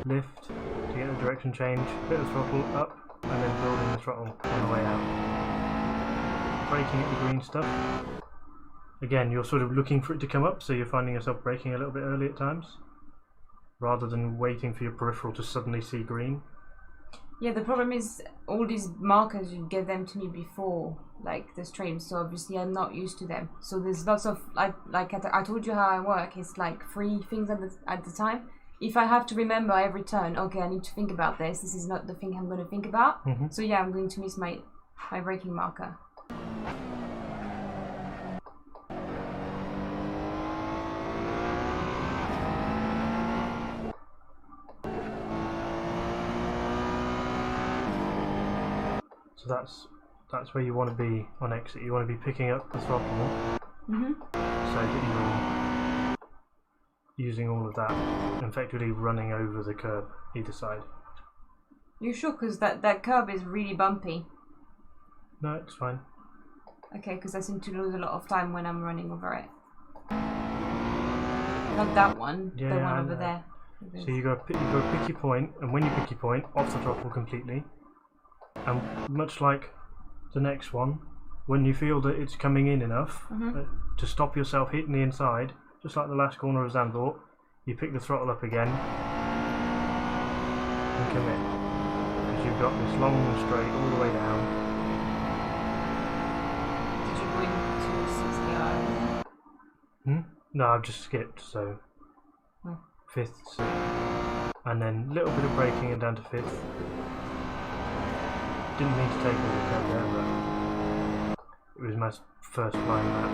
lift to get the direction change, bit of throttle up, and then building the throttle on the way out. Braking at the green stuff. Again, you're sort of looking for it to come up, so you're finding yourself braking a little bit early at times, rather than waiting for your peripheral to suddenly see green. Yeah, the problem is all these markers, you gave them to me before, like the stream, so obviously I'm not used to them. So there's lots of, like I told you how I work, it's like 3 things at the time. If I have to remember every turn, okay, I need to think about this. This is not the thing I'm going to think about. So yeah, I'm going to miss my braking marker. So that's where you want to be on exit. You want to be picking up the throttle so that you're using all of that, effectively running over the curb either side. You sure? Because that curb is really bumpy. No, it's fine. Okay, because I seem to lose a lot of time when I'm running over it. Not that one. Yeah, the one I over know. there. So you got to pick your point, and when you pick your point, off the throttle completely. And much like the next one, when you feel that it's coming in enough to stop yourself hitting the inside, just like the last corner of Zandvoort, you pick the throttle up again and commit. Because you've got this long straight all the way down. Did you go into 60 hours? No, I've just skipped, so fifths, and then a little bit of braking and down to fifth. Didn't mean to take all the curve there, but it was my first flying lap.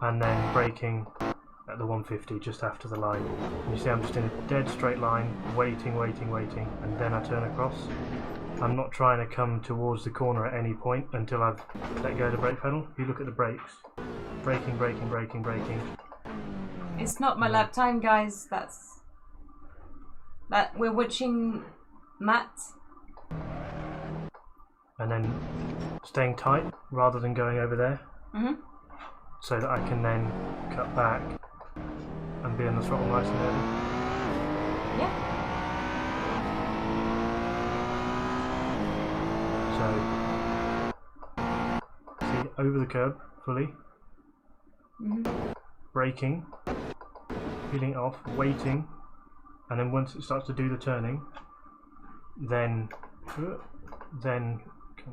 And then braking at the 150 just after the line. And you see I'm just in a dead straight line, waiting, and then I turn across. I'm not trying to come towards the corner at any point until I've let go of the brake pedal. If you look at the brakes, braking. It's not my lap time, guys. That we're watching Matt. And then staying tight rather than going over there, so that I can then cut back and be on the throttle nice and early. Yeah. So, see, over the curb fully, braking, peeling it off, waiting, and then once it starts to do the turning, then come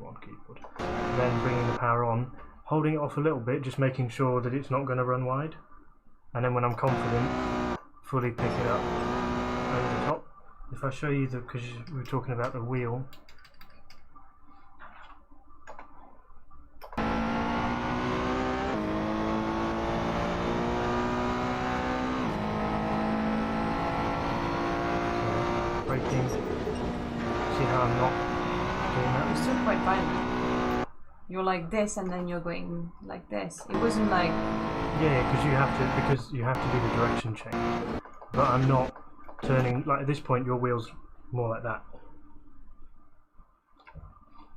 on keyboard, then bringing the power on, holding it off a little bit, just making sure that it's not going to run wide, and then when I'm confident, fully pick it up over the top. If I show you because we were talking about the wheel, braking, see how I'm not doing that? You're still quite violent. You're like this, and then you're going like this. It wasn't like. Yeah, because you have to do the direction change. But I'm not turning like at this point. Your wheel's more like that,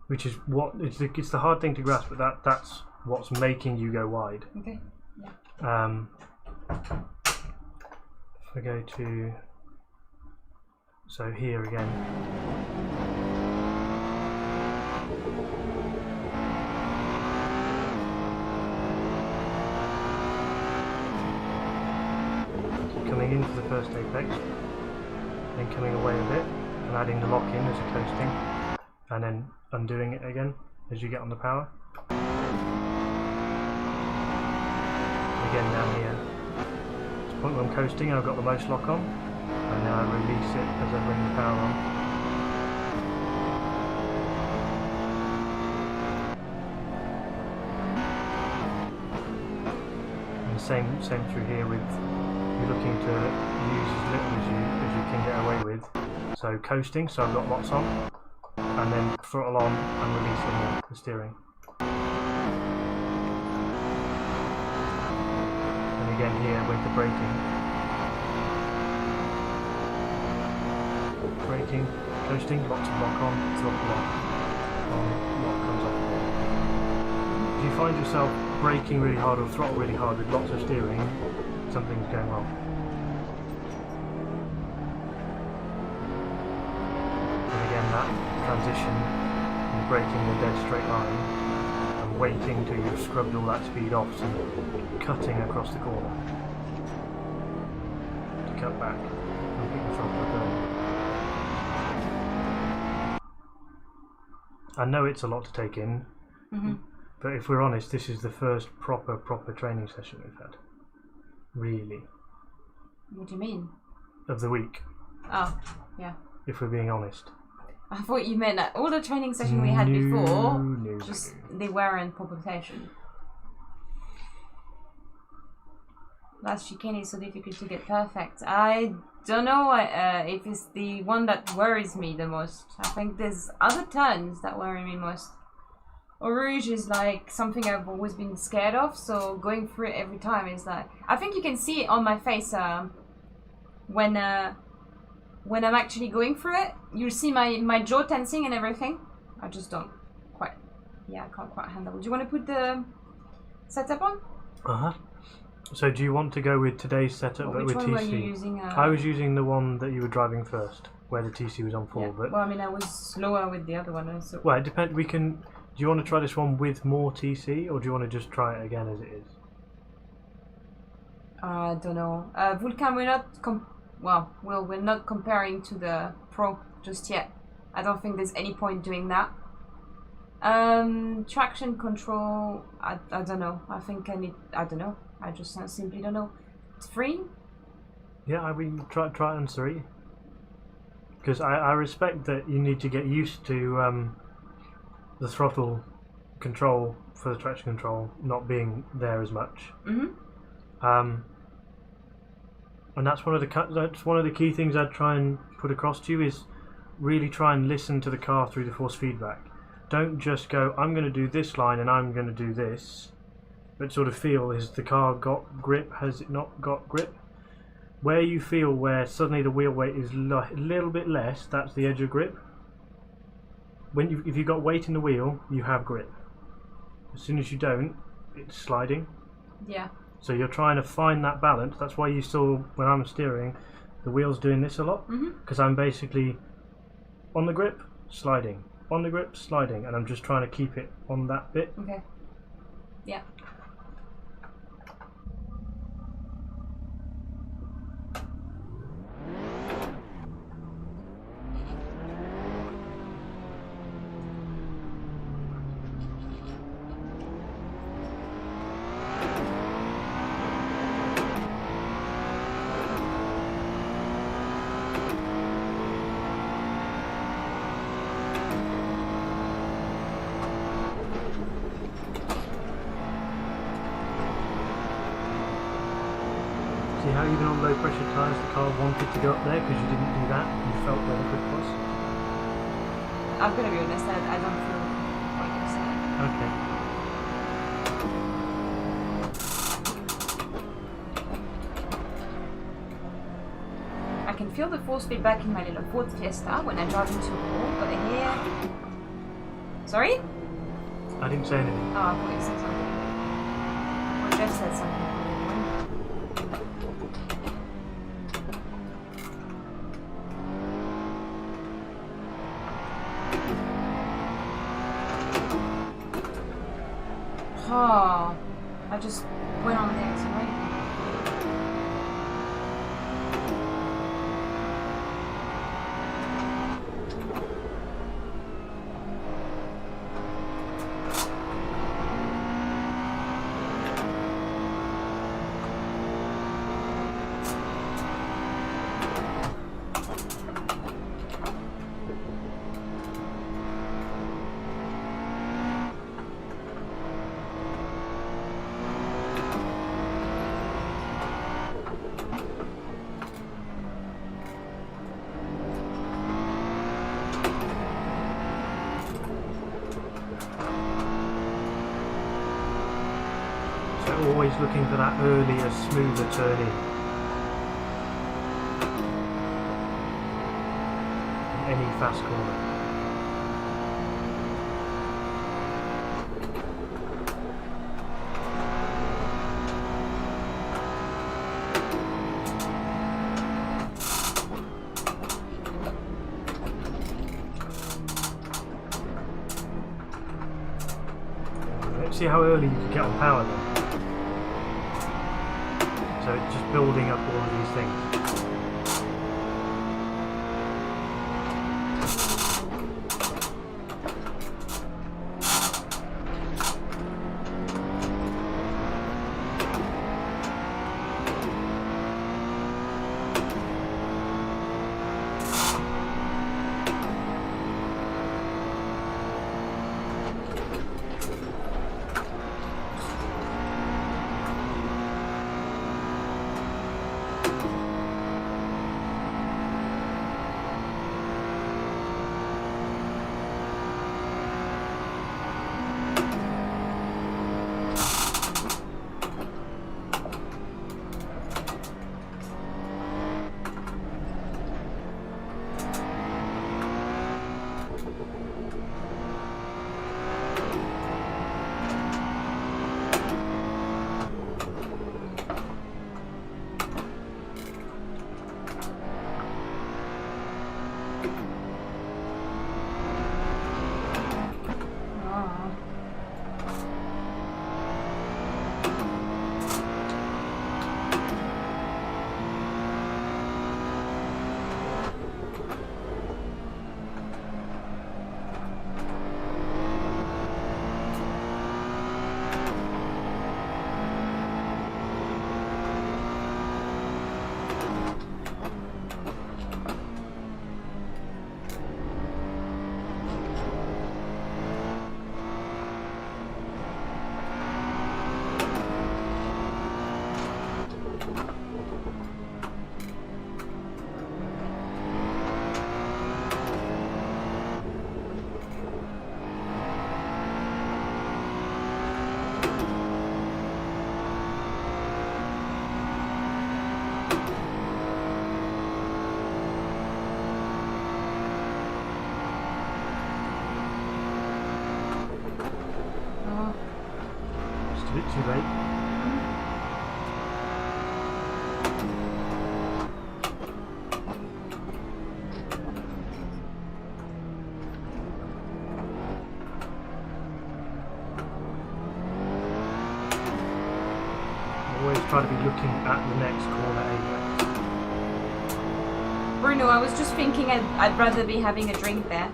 which is what it's the hard thing to grasp. But that's what's making you go wide. Okay. Yeah. If I go to here again. Coming into the first apex, then coming away a bit and adding the lock in as you're coasting, and then undoing it again as you get on the power. Again down here. At the point where I'm coasting, I've got the most lock on, and then I release it as I bring the power on. And the same through here with. You're looking to use as little as you can get away with. So coasting, so I've got lots on, and then throttle on and releasing the steering. And again here with the braking, coasting, lots of lock on, throttle lock comes off. If you find yourself braking really hard or throttle really hard with lots of steering, something's going wrong. And again that transition and braking the dead straight line and waiting till you've scrubbed all that speed off and cutting across the corner to cut back and pick the throttle up early. I know it's a lot to take in, but if we're honest, this is the first proper training session we've had. Really. What do you mean? Of the week. Oh, yeah. If we're being honest. I thought you meant that all the training session we had before, they weren't proper session. Last chicane is so difficult to get perfect. I don't know if it's the one that worries me the most. I think there's other turns that worry me most. Eau Rouge is like something I've always been scared of, so going through it every time is like... I think you can see it on my face when I'm actually going through it. You'll see my jaw tensing and everything. I just don't quite... Yeah, I can't quite handle it. Do you want to put the setup on? So do you want to go with today's setup but Which with one were TC? you using? I was using the one that you were driving first, where the TC was on full. Yeah. But Well, I mean, I was slower with the other one. So. well, it depends. We can. Do you want to try this one with more TC, or do you want to just try it again as it is? I don't know. Vulcan, we're not we're not comparing to the Pro just yet. I don't think there's any point doing that. Traction control, I don't know. I think I don't know. I just simply don't know. 3? Yeah, I mean, try it on 3. Because I respect that you need to get used to the throttle control for the traction control not being there as much. Mm-hmm. And that's one of the key things I'd try and put across to you is really try and listen to the car through the force feedback. Don't just go, I'm going to do this line and I'm going to do this, but sort of feel, has the car got grip, has it not got grip? Where you feel where suddenly the wheel weight is a little bit less, that's the edge of grip. If you've got weight in the wheel, you have grip. As soon as you don't, it's sliding. Yeah. So you're trying to find that balance. That's why you saw when I'm steering, the wheel's doing this a lot, because I'm basically on the grip, sliding, on the grip, sliding, and I'm just trying to keep it on that bit. Okay. Yeah. See how even on low pressure tyres the car wanted to go up there because you didn't do that, you felt where the grip was? I'm gonna be honest, I don't feel what you're saying. Okay. I can feel the force feedback in my little Ford Fiesta when I drive into a wall, but here... Sorry? I didn't say anything. Oh, I thought you said something. Well, Jeff said something. Oh, I just went on the accelerator. Always looking for that earlier, smoother turn in. Any fast corner. Let's see how early you can get on power then. So it's just building up all of these things. bit too late. Always try to be looking at the next corner anyway. Bruno, I was just thinking I'd rather be having a drink there.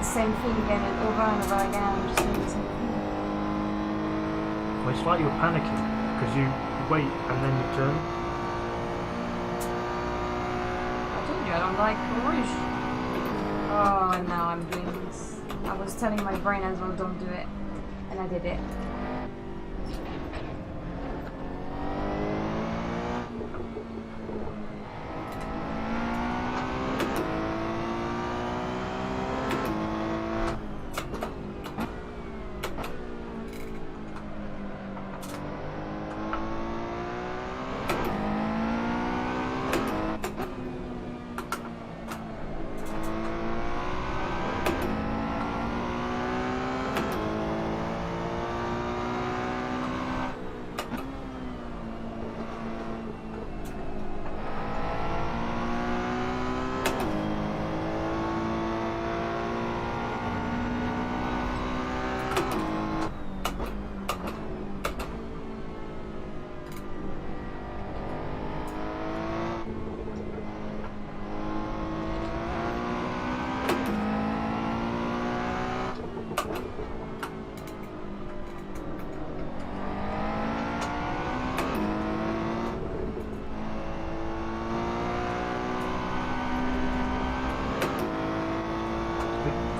Same thing again and over again. I'm just doing the same thing. Well, it's like you're panicking because you wait and then you turn. I told you I don't like rouge. Oh, and now I'm doing this. I was telling my brain as well, don't do it, and I did it.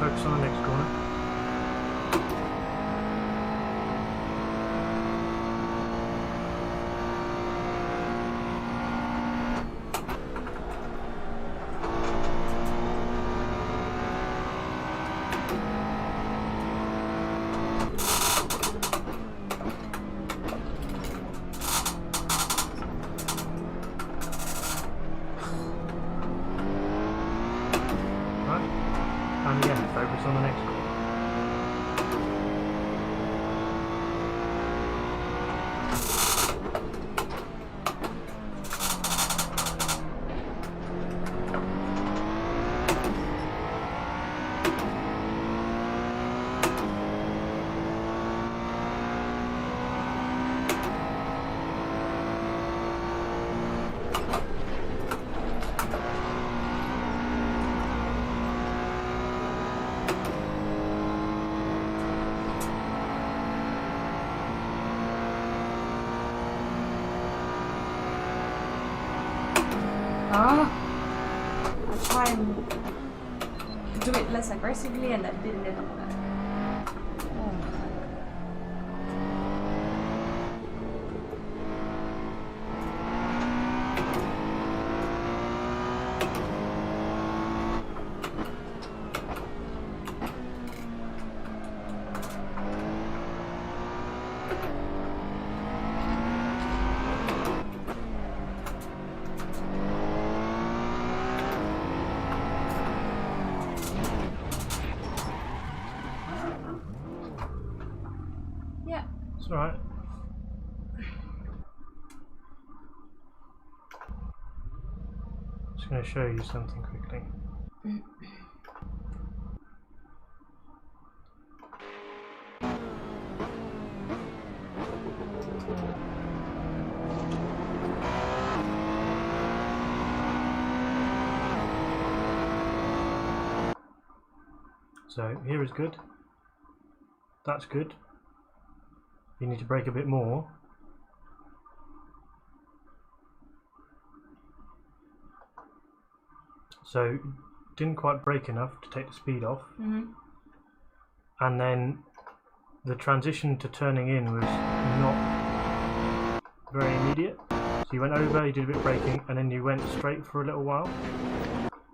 Focus on the next corner. And again, focus on the next corner. I try and do it less aggressively and that didn't end up. It's alright. Just going to show you something quickly. So here is good. That's good. You need to brake a bit more. So didn't quite brake enough to take the speed off. And then the transition to turning in was not very immediate. So you went over, you did a bit of braking, and then you went straight for a little while.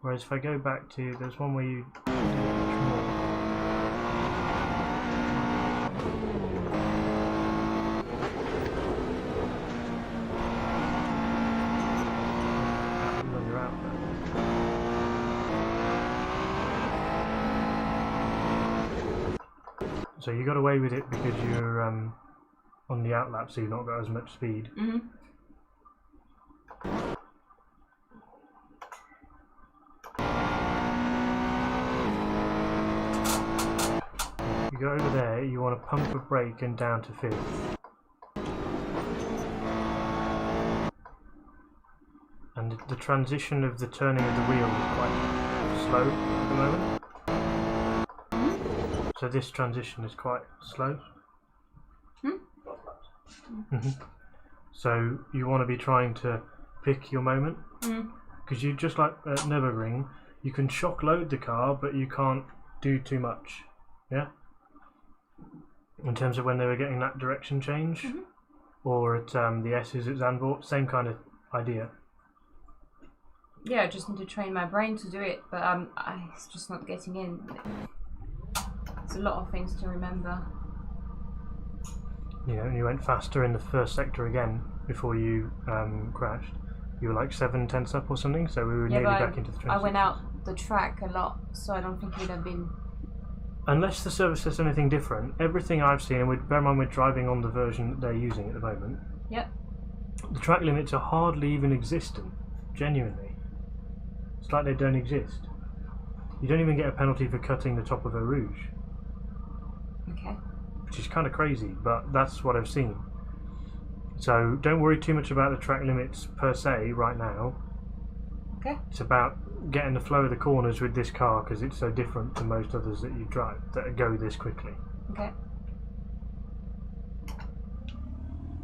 Whereas if I go back to, there's one where you did much more. So you got away with it because you're on the outlap, so you've not got as much speed. Mm-hmm. You go over there, you want to pump a brake and down to 5th. And the transition of the turning of the wheel is quite slow at the moment. So this transition is quite slow. So you want to be trying to pick your moment. Because you, just like at Nürburgring, you can shock load the car, but you can't do too much. Yeah? In terms of when they were getting that direction change. Or at the S's at Zandvoort, same kind of idea. Yeah, I just need to train my brain to do it, but it's just not getting in. It's a lot of things to remember. You know, and you went faster in the first sector again before you crashed. You were like 7 tenths up or something, so we were nearly back into the train. I went out the track a lot, so I don't think it would have been... Unless the service says anything different, everything I've seen, and bear in mind we're driving on the version that they're using at the moment. Yep. The track limits are hardly even existent, genuinely. It's like they don't exist. You don't even get a penalty for cutting the top of a rouge. Okay. Which is kind of crazy, but that's what I've seen. So don't worry too much about the track limits per se right now. Okay. It's about getting the flow of the corners with this car because it's so different to most others that you drive that go this quickly. Okay.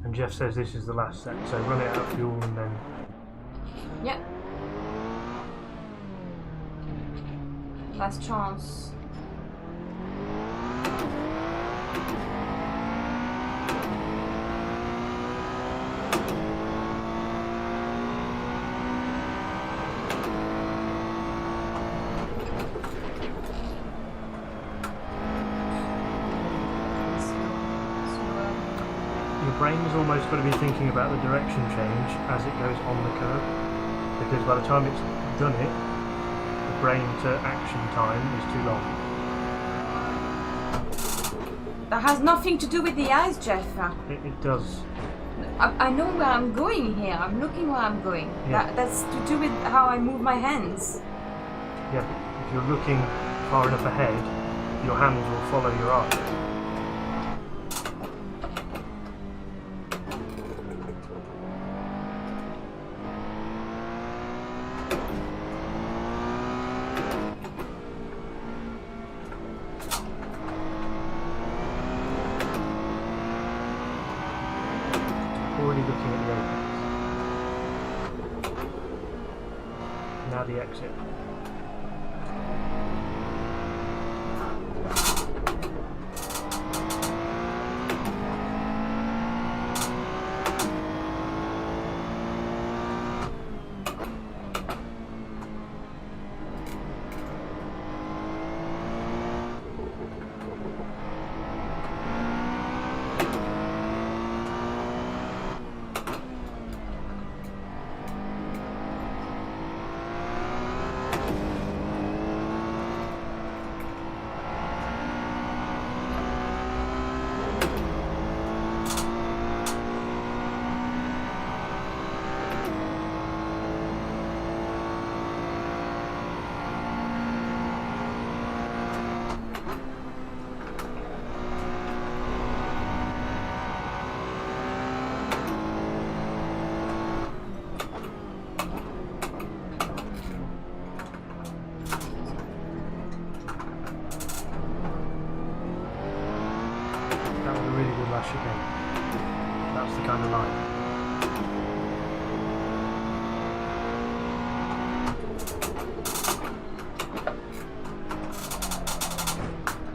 And Jeff says this is the last set, so run it out of fuel and then... Yep. Last chance. Your brain's almost got to be thinking about the direction change as it goes on the curve, because by the time it's done it, the brain to action time is too long. That has nothing to do with the eyes, Jeff. It does. I know where I'm going here. I'm looking where I'm going. Yeah. That's to do with how I move my hands. Yeah, but if you're looking far enough ahead, your hands will follow your eye. Already looking at the apex. Now the exit. That's the kind of line.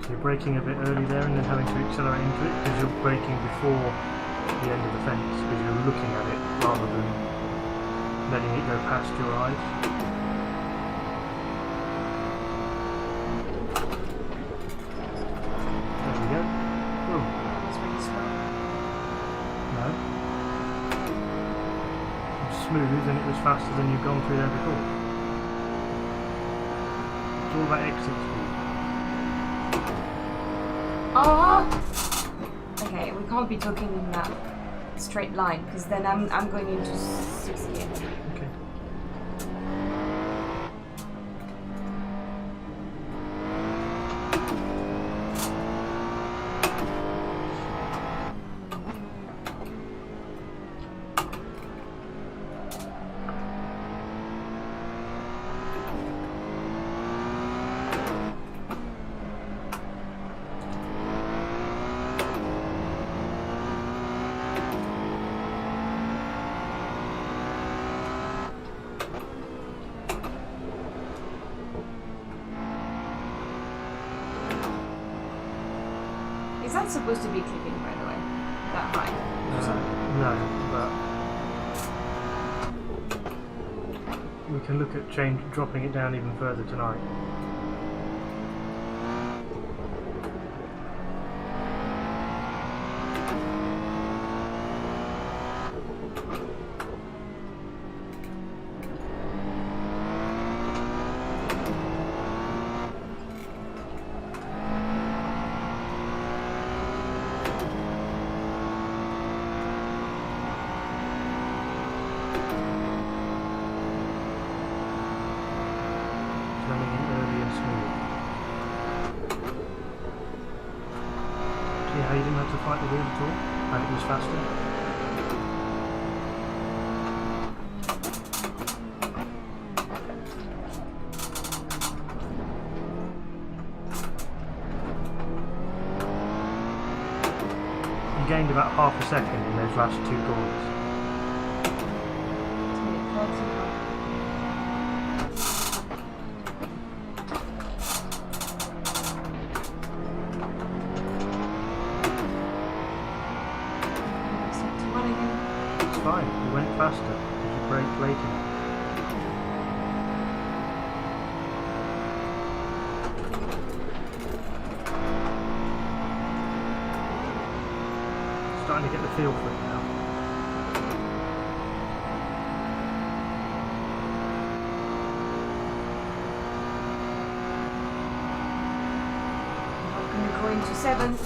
So you're braking a bit early there and then having to accelerate into it because you're braking before the end of the fence because you're looking at it rather than letting it go past your eyes. There we go. Boom. No. It's smooth and it was faster than you've gone through there before. It's all about exit speed. Oh! Okay, we can't be talking in that straight line because then I'm going into 60. Okay. Is that supposed to be clipping, by the way? That high? No, but we can look at dropping it down even further tonight. Coming in early and smooth. See how you didn't have to fight the wheel at all? And it was faster? You gained about half a second in those last 2 corners. It's gonna be 30. It's fine, you went faster because you braked late enough. Starting to get the feel for it now. I'm gonna go into 7.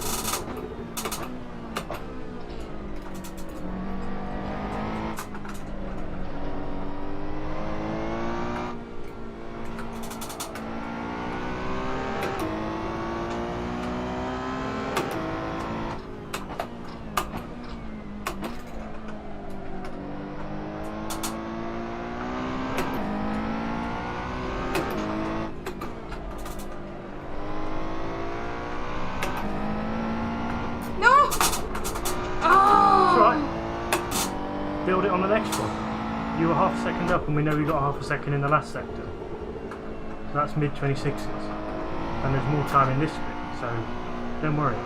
No! Oh! It's alright. Build it on the next one. You were half a second up and we know we got half a second in the last sector. So that's mid 26s. And there's more time in this bit, so don't worry.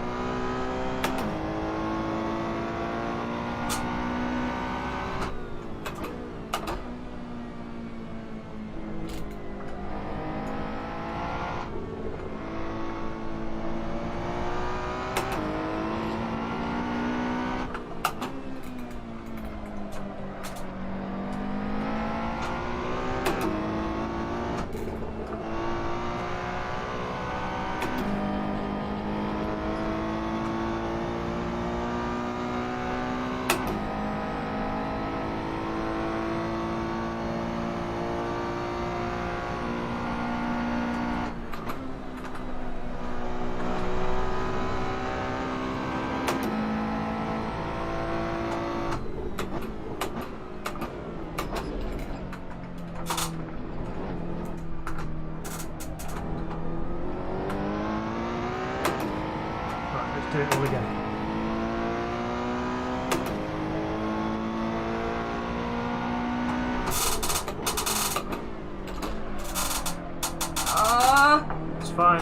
Do it all again. It's fine.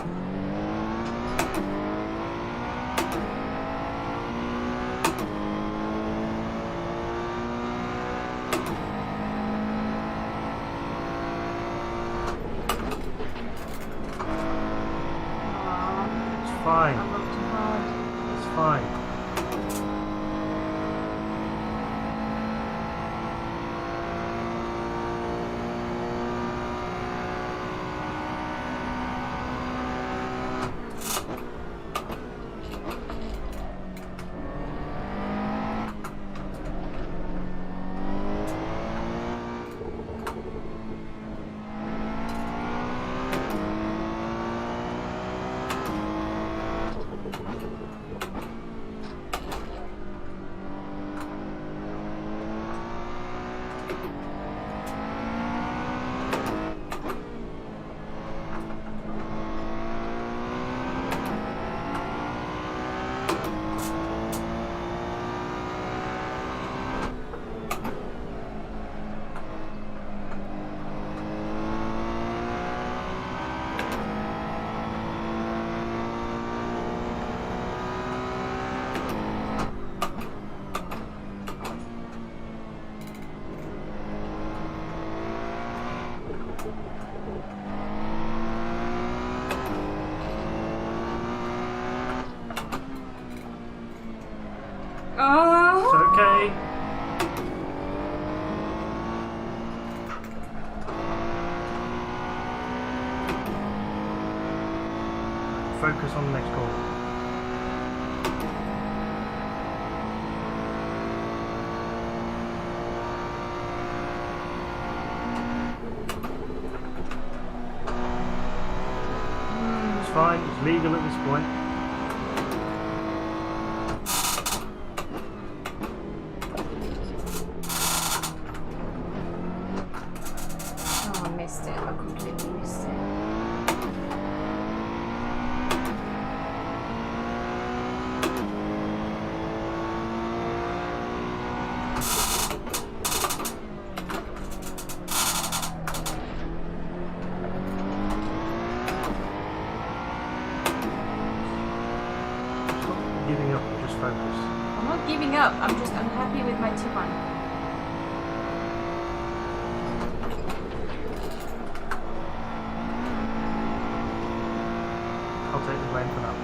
It's fine. I'm not too hard. It's fine. focus on the next corner. It's fine, it's legal at this point. Oh, I missed it. I completely missed it. Stop giving up and just focus. I'm not giving up. I'm just unhappy with my T1. I'll take the blame for that.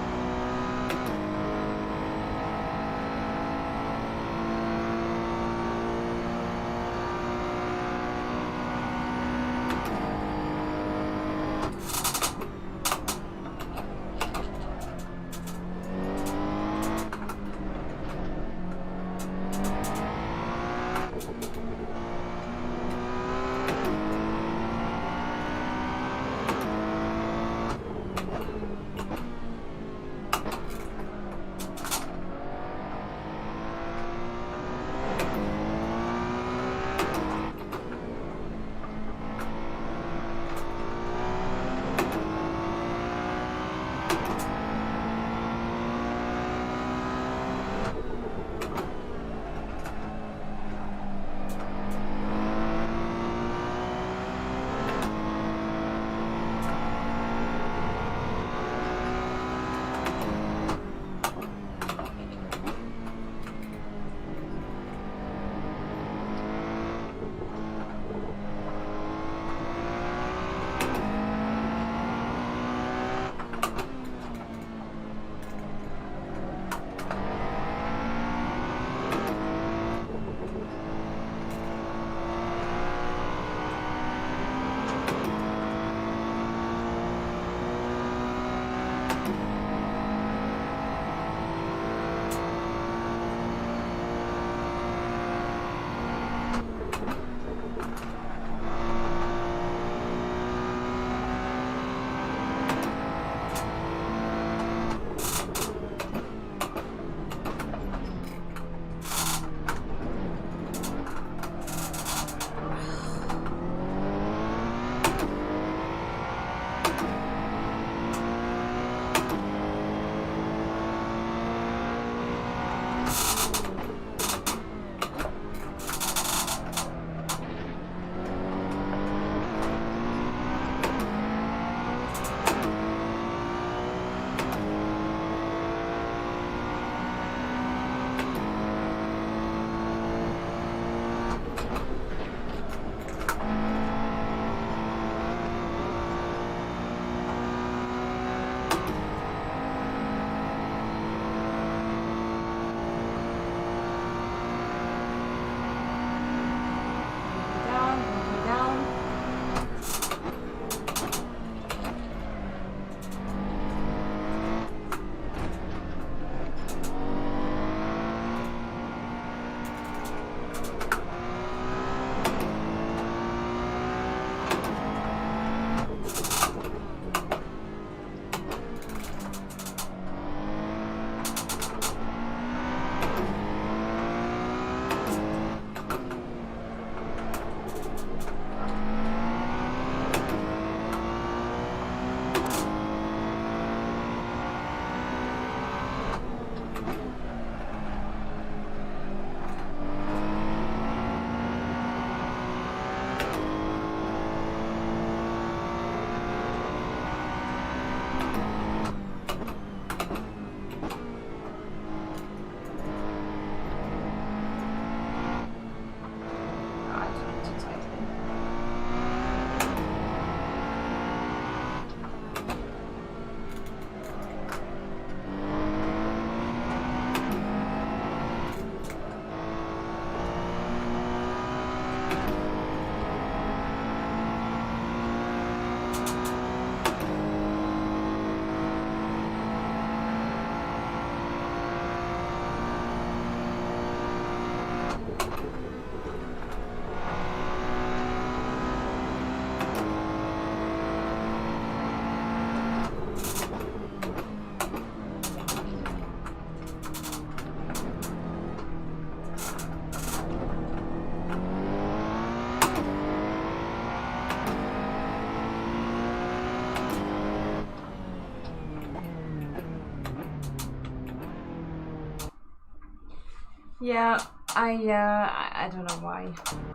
Yeah, I don't know why.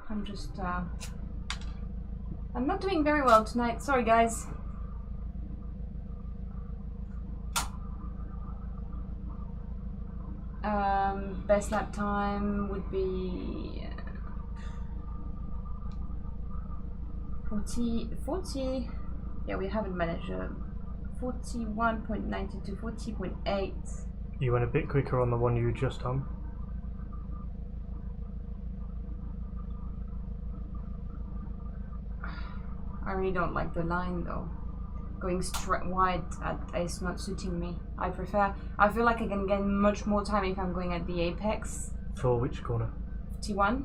I'm just I'm not doing very well tonight. Sorry, guys. Best lap time would be 40. Yeah, we haven't managed 41.92, 40.8. You went a bit quicker on the one you were just on. I really don't like the line though. Going straight wide is not suiting me. I feel like I can gain much more time if I'm going at the apex. For which corner? T1.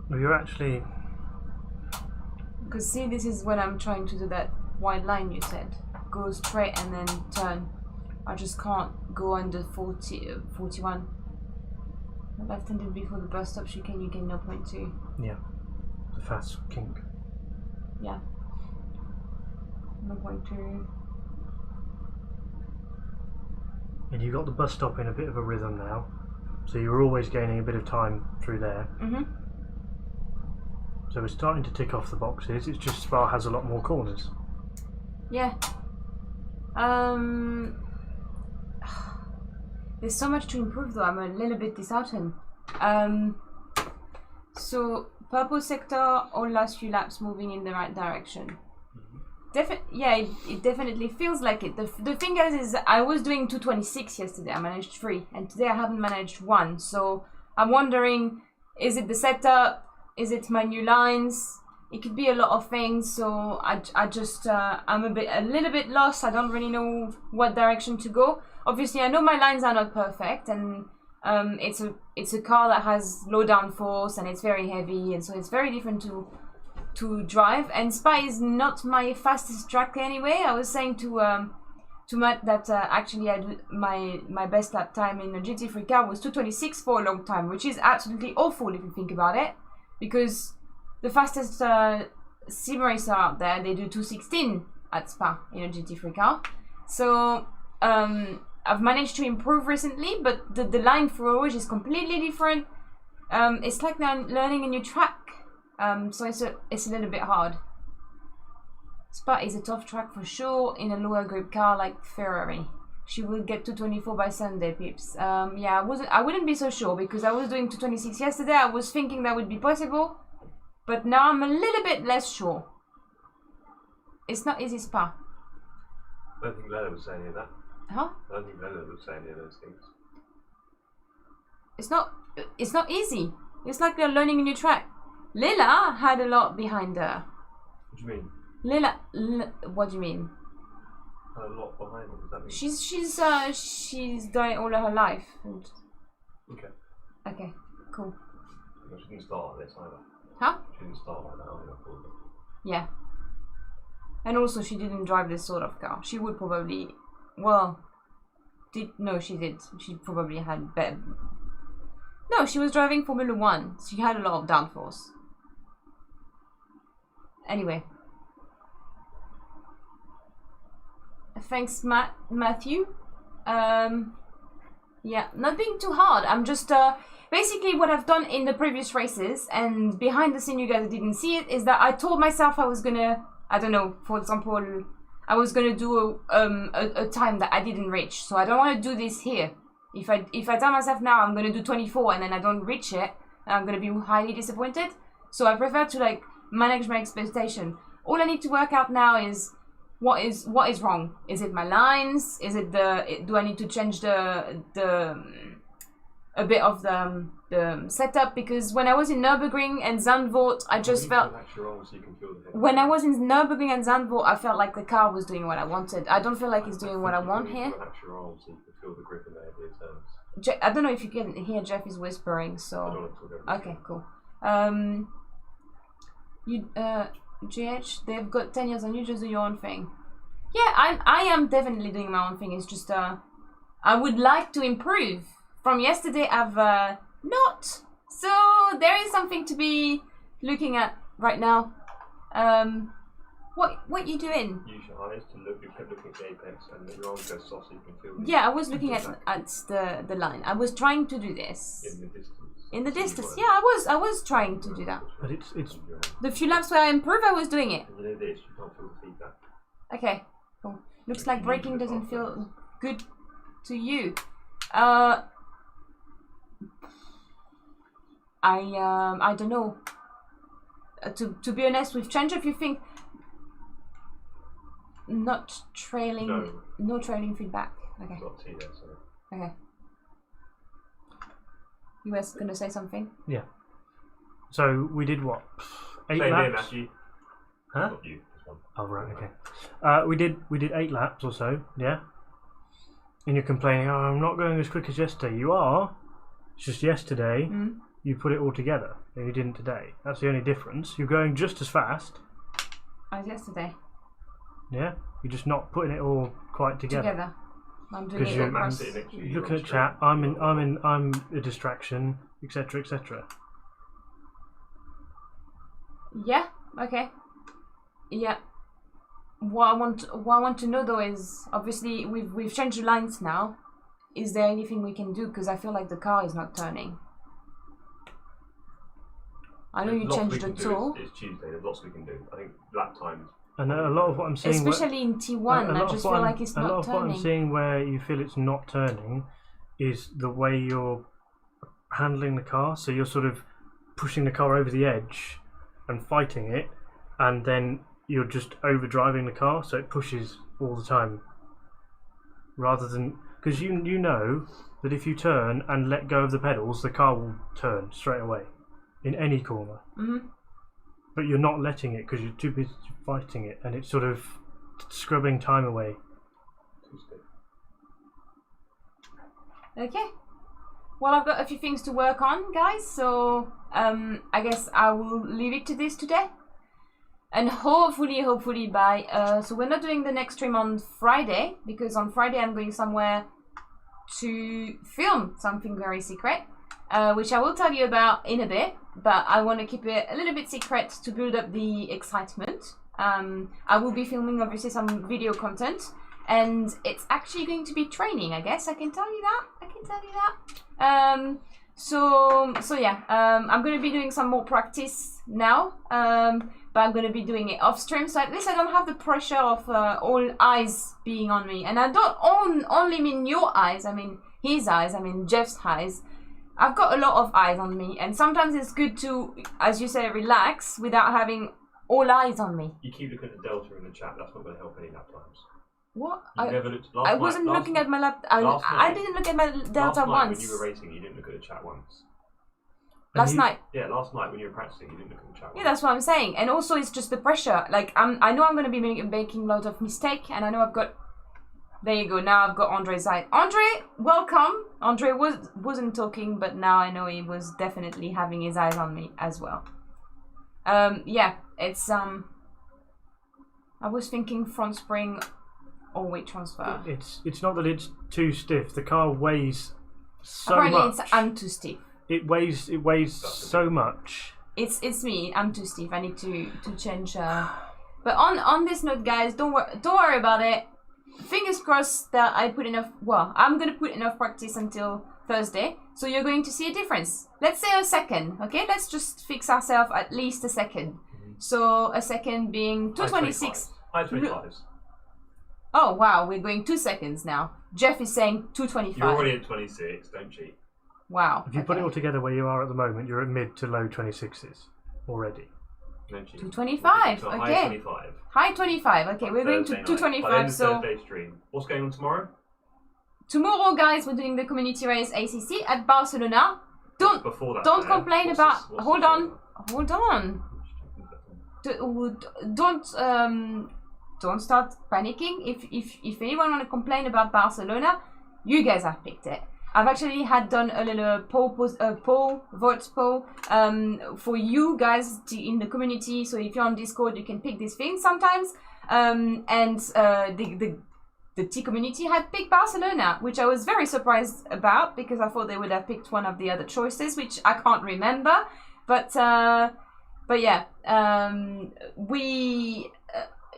Well, you're actually... Because see, this is when I'm trying to do that wide line you said. Go straight and then turn. I just can't go under 41. Left-handed before the bus stop chicane, you gain 0.2. Yeah. The fast kink. Yeah. 0.2. And you got the bus stop in a bit of a rhythm now. So you're always gaining a bit of time through there. So we're starting to tick off the boxes. It's just Spa has a lot more corners. Yeah. There's so much to improve though. I'm a little bit disheartened. So purple sector, all last few laps moving in the right direction. Yeah, it definitely feels like it. The thing is I was doing 226 yesterday. I managed 3, and today I haven't managed 1. So I'm wondering, is it the setup? Is it my new lines? It could be a lot of things. So I just I'm a little bit lost. I don't really know what direction to go. Obviously, I know my lines are not perfect, and it's a car that has low downforce and it's very heavy, and so it's very different to drive. And Spa is not my fastest track anyway. I was saying to Matt that actually I do my best lap time in a GT3 car was 226 for a long time, which is absolutely awful if you think about it, because the fastest sim racer out there, they do 216 at Spa in a GT3 car. So I've managed to improve recently, but the line for Rouge is completely different. It's like learning a new track. So it's a little bit hard. Spa is a tough track for sure in a lower grip car like Ferrari. She will get 224 by Sunday, peeps. Yeah, I wouldn't be so sure because I was doing 226 yesterday. I was thinking that would be possible, but now I'm a little bit less sure. It's not easy, Spa. I don't think Lella would say any of that. Huh? I don't think Lella would say any of those things. It's not easy. It's like they're learning a new track. Lila had a lot behind her. What do you mean? What do you mean? Had a lot behind her, what does that mean? She's done it all her life. And... Okay. Okay, cool. No, she didn't start like this either. Huh? She didn't start like that either. Yeah. And also she didn't drive this sort of car. She would probably, well, no, she did. She probably had better. No, she was driving Formula 1. She had a lot of downforce. Anyway. Thanks, Matthew. Yeah, not being too hard. I'm just, basically what I've done in the previous races, and behind the scene you guys didn't see it, is that I told myself I was gonna, I don't know, for example, I was gonna do a time that I didn't reach. So I don't want to do this here. If I tell myself now I'm gonna do 24 and then I don't reach it, I'm gonna be highly disappointed. So I prefer to like manage my expectation. All I need to work out now is what is wrong. Is it my lines? Is it do I need to change a bit of the setup? Because when I was in Nürburgring and Zandvoort, I just felt when I was in Nürburgring and Zandvoort, I felt like the car was doing what I wanted. I don't feel like it's doing what I want here. I don't know if you can hear Jeff is whispering, so okay, cool. GH, they've got 10 years and you just do your own thing. Yeah, I am definitely doing my own thing. It's just I would like to improve. From yesterday I've not. So there is something to be looking at right now. What you doing? Use your eyes to look. You kept looking at the apex, and your arms go soft so you can feel. Yeah, I was looking at the line. I was trying to do this. In the distance. In the So you distance, got yeah, I was trying to do that. But it's The few laps where I improved, I was doing it. And you know this, you can't feel the feedback. Okay, cool. Looks like braking doesn't feel good to you. I don't know. To be honest, we've changed a few things. Not trailing. No trailing feedback. Okay. Got T there, so. Okay. You were gonna say something? yeah. So we did what? 8 Same here, laps. Matthew. Huh? Not you. This one. Oh right, okay. We did 8 laps or so, yeah. And you're complaining, oh, I'm not going as quick as yesterday. You are. It's just yesterday you put it all together, and you didn't today. That's the only difference. You're going just as fast. As yesterday. Yeah. You're just not putting it all quite together. I'm doing Because it you're across. sitting next to you, You're you're looking on at straight. chat. I'm a distraction, etc., etc. Yeah. Okay. Yeah. What I want to know though is obviously we've changed the lines now. Is there anything we can do? Because I feel like the car is not turning. I know There's you lots changed we the can do. tool, It's Tuesday. There's lots we can do. I think lap times. And a lot of what I'm seeing, especially in T1. I just feel like it's a lot not of what I'm turning. seeing where you feel it's not turning is the way you're handling the car. So you're sort of pushing the car over the edge and fighting it, and then you're just overdriving the car, so it pushes all the time. Rather than because you know that if you turn and let go of the pedals, the car will turn straight away in any corner. But you're not letting it because you're too busy fighting it, and it's sort of scrubbing time away. Tuesday. Okay. Well, I've got a few things to work on, guys, so I guess I will leave it to this today. And hopefully by... so we're not doing the next stream on Friday, because on Friday I'm going somewhere to film something very secret, which I will tell you about in a bit, but I want to keep it a little bit secret to build up the excitement. I will be filming, obviously, some video content, and it's actually going to be training, I guess. I can tell you that. So yeah, I'm going to be doing some more practice now, but I'm going to be doing it off stream, so at least I don't have the pressure of all eyes being on me. And I don't only mean your eyes, I mean his eyes, I mean Jeff's eyes. I've got a lot of eyes on me, and sometimes it's good to, as you say, relax without having all eyes on me. You keep looking at the delta in the chat. That's not going to help any lap times. What? You never looked. I wasn't looking at my laptop. I didn't look at my delta last night once. when you were racing, you didn't look at the chat once. Last night. Yeah, last night when you were practicing, you didn't look at the chat once. Yeah, that's what I'm saying. And also, it's just the pressure. Like, I know I'm going to be making a lot of mistakes, and I know I've got... There you go. Now I've got Andre's side. Andre, welcome. Andre wasn't talking, but now I know he was definitely having his eyes on me as well. Yeah, it's I was thinking front spring or weight transfer. It's not that it's too stiff. The car weighs so Apparently much. I'm too stiff. It weighs so much. It's me. I'm too stiff. I need to change. But on this note, guys, don't worry about it. Fingers crossed that I put enough. Well, I'm gonna put enough practice until Thursday, so you're going to see a difference. Let's say a second, okay? Let's just fix ourselves at least a second. So a second being 226. High 25s. Oh wow, we're going 2 seconds now. Jeff is saying 225. You're already at 26. Don't cheat. Wow. If you put it all together where you are at the moment, you're at mid to low 26s already. Don't cheat. 225. So Okay. High 25. High 25. Okay, we're going to Thursday night. By the end 225. of So Thursday stream. What's going on tomorrow? tomorrow, guys, we're doing the community race ACC at Barcelona. Before that, Don't Claire, complain what's about. this- what's Hold this on. over? Hold on. Don't start panicking. If anyone want to complain about Barcelona, you guys have picked it. I've actually had done a little vote poll for you guys in the community. So if you're on Discord, you can pick these things sometimes. The T community had picked Barcelona, which I was very surprised about because I thought they would have picked one of the other choices, which I can't remember. But yeah,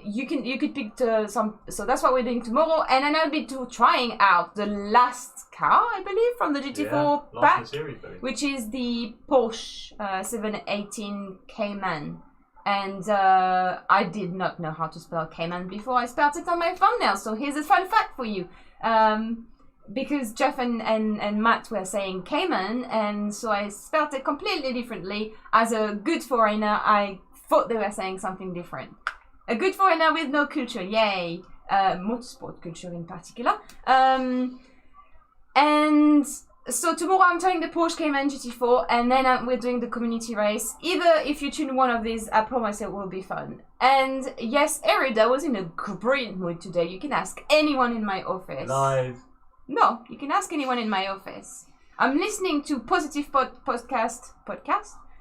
you could pick some. So that's what we're doing tomorrow, and then I'll be trying out the last car, I believe, from the GT4 pack, series, which is the Porsche 718 Cayman. And I did not know how to spell Cayman before I spelled it on my thumbnail. So here's a fun fact for you. Because Jeff and Matt were saying Cayman, and so I spelled it completely differently. As a good foreigner, I thought they were saying something different. A good foreigner with no culture, yay! Motorsport culture in particular. And so tomorrow I'm trying the Porsche Cayman GT4, and then we're doing the community race. Either if you tune one of these, I promise it will be fun. And yes, Erida was in a great mood today. You can ask anyone in my office. Live. No, you can ask anyone in my office. I'm listening to positive podcast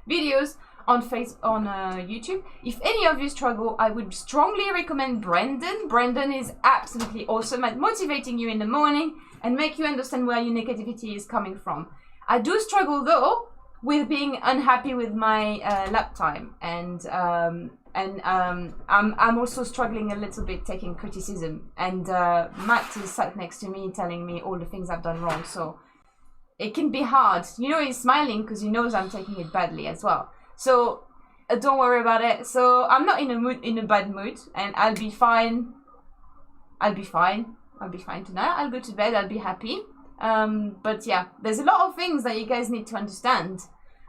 videos on YouTube. If any of you struggle, I would strongly recommend Brendan. Brendan is absolutely awesome at motivating you in the morning and make you understand where your negativity is coming from. I do struggle though with being unhappy with my lap time, and I'm also struggling a little bit taking criticism. And Matt is sat next to me telling me all the things I've done wrong, so it can be hard. You know, he's smiling because he knows I'm taking it badly as well. So don't worry about it. So I'm not in a bad mood, and I'll be fine. I'll be fine tonight. I'll go to bed. I'll be happy. But yeah, there's a lot of things that you guys need to understand.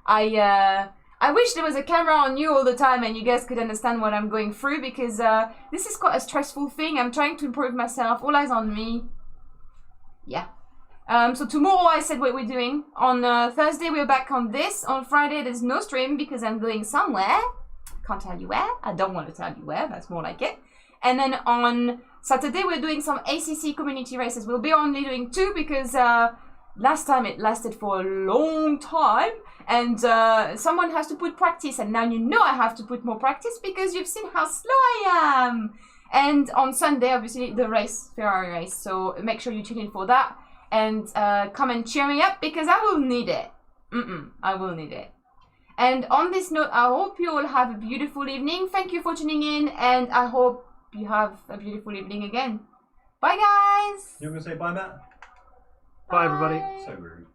I wish there was a camera on you all the time and you guys could understand what I'm going through, because this is quite a stressful thing. I'm trying to improve myself. All eyes on me. Yeah. So tomorrow I said what we're doing. On Thursday we're back on this. On Friday there's no stream because I'm going somewhere. Can't tell you where. I don't want to tell you where. That's more like it. And then on Saturday we're doing some ACC community races. We'll be only doing 2 because last time it lasted for a long time, and someone has to put practice, and now you know I have to put more practice because you've seen how slow I am. And on Sunday obviously the race, Ferrari race, so make sure you tune in for that, and come and cheer me up because I will need it. I will need it. And on this note, I hope you all have a beautiful evening. Thank you for tuning in, and I hope you have a beautiful evening again. Bye guys! You were going to say bye, Matt? Bye everybody. So rude.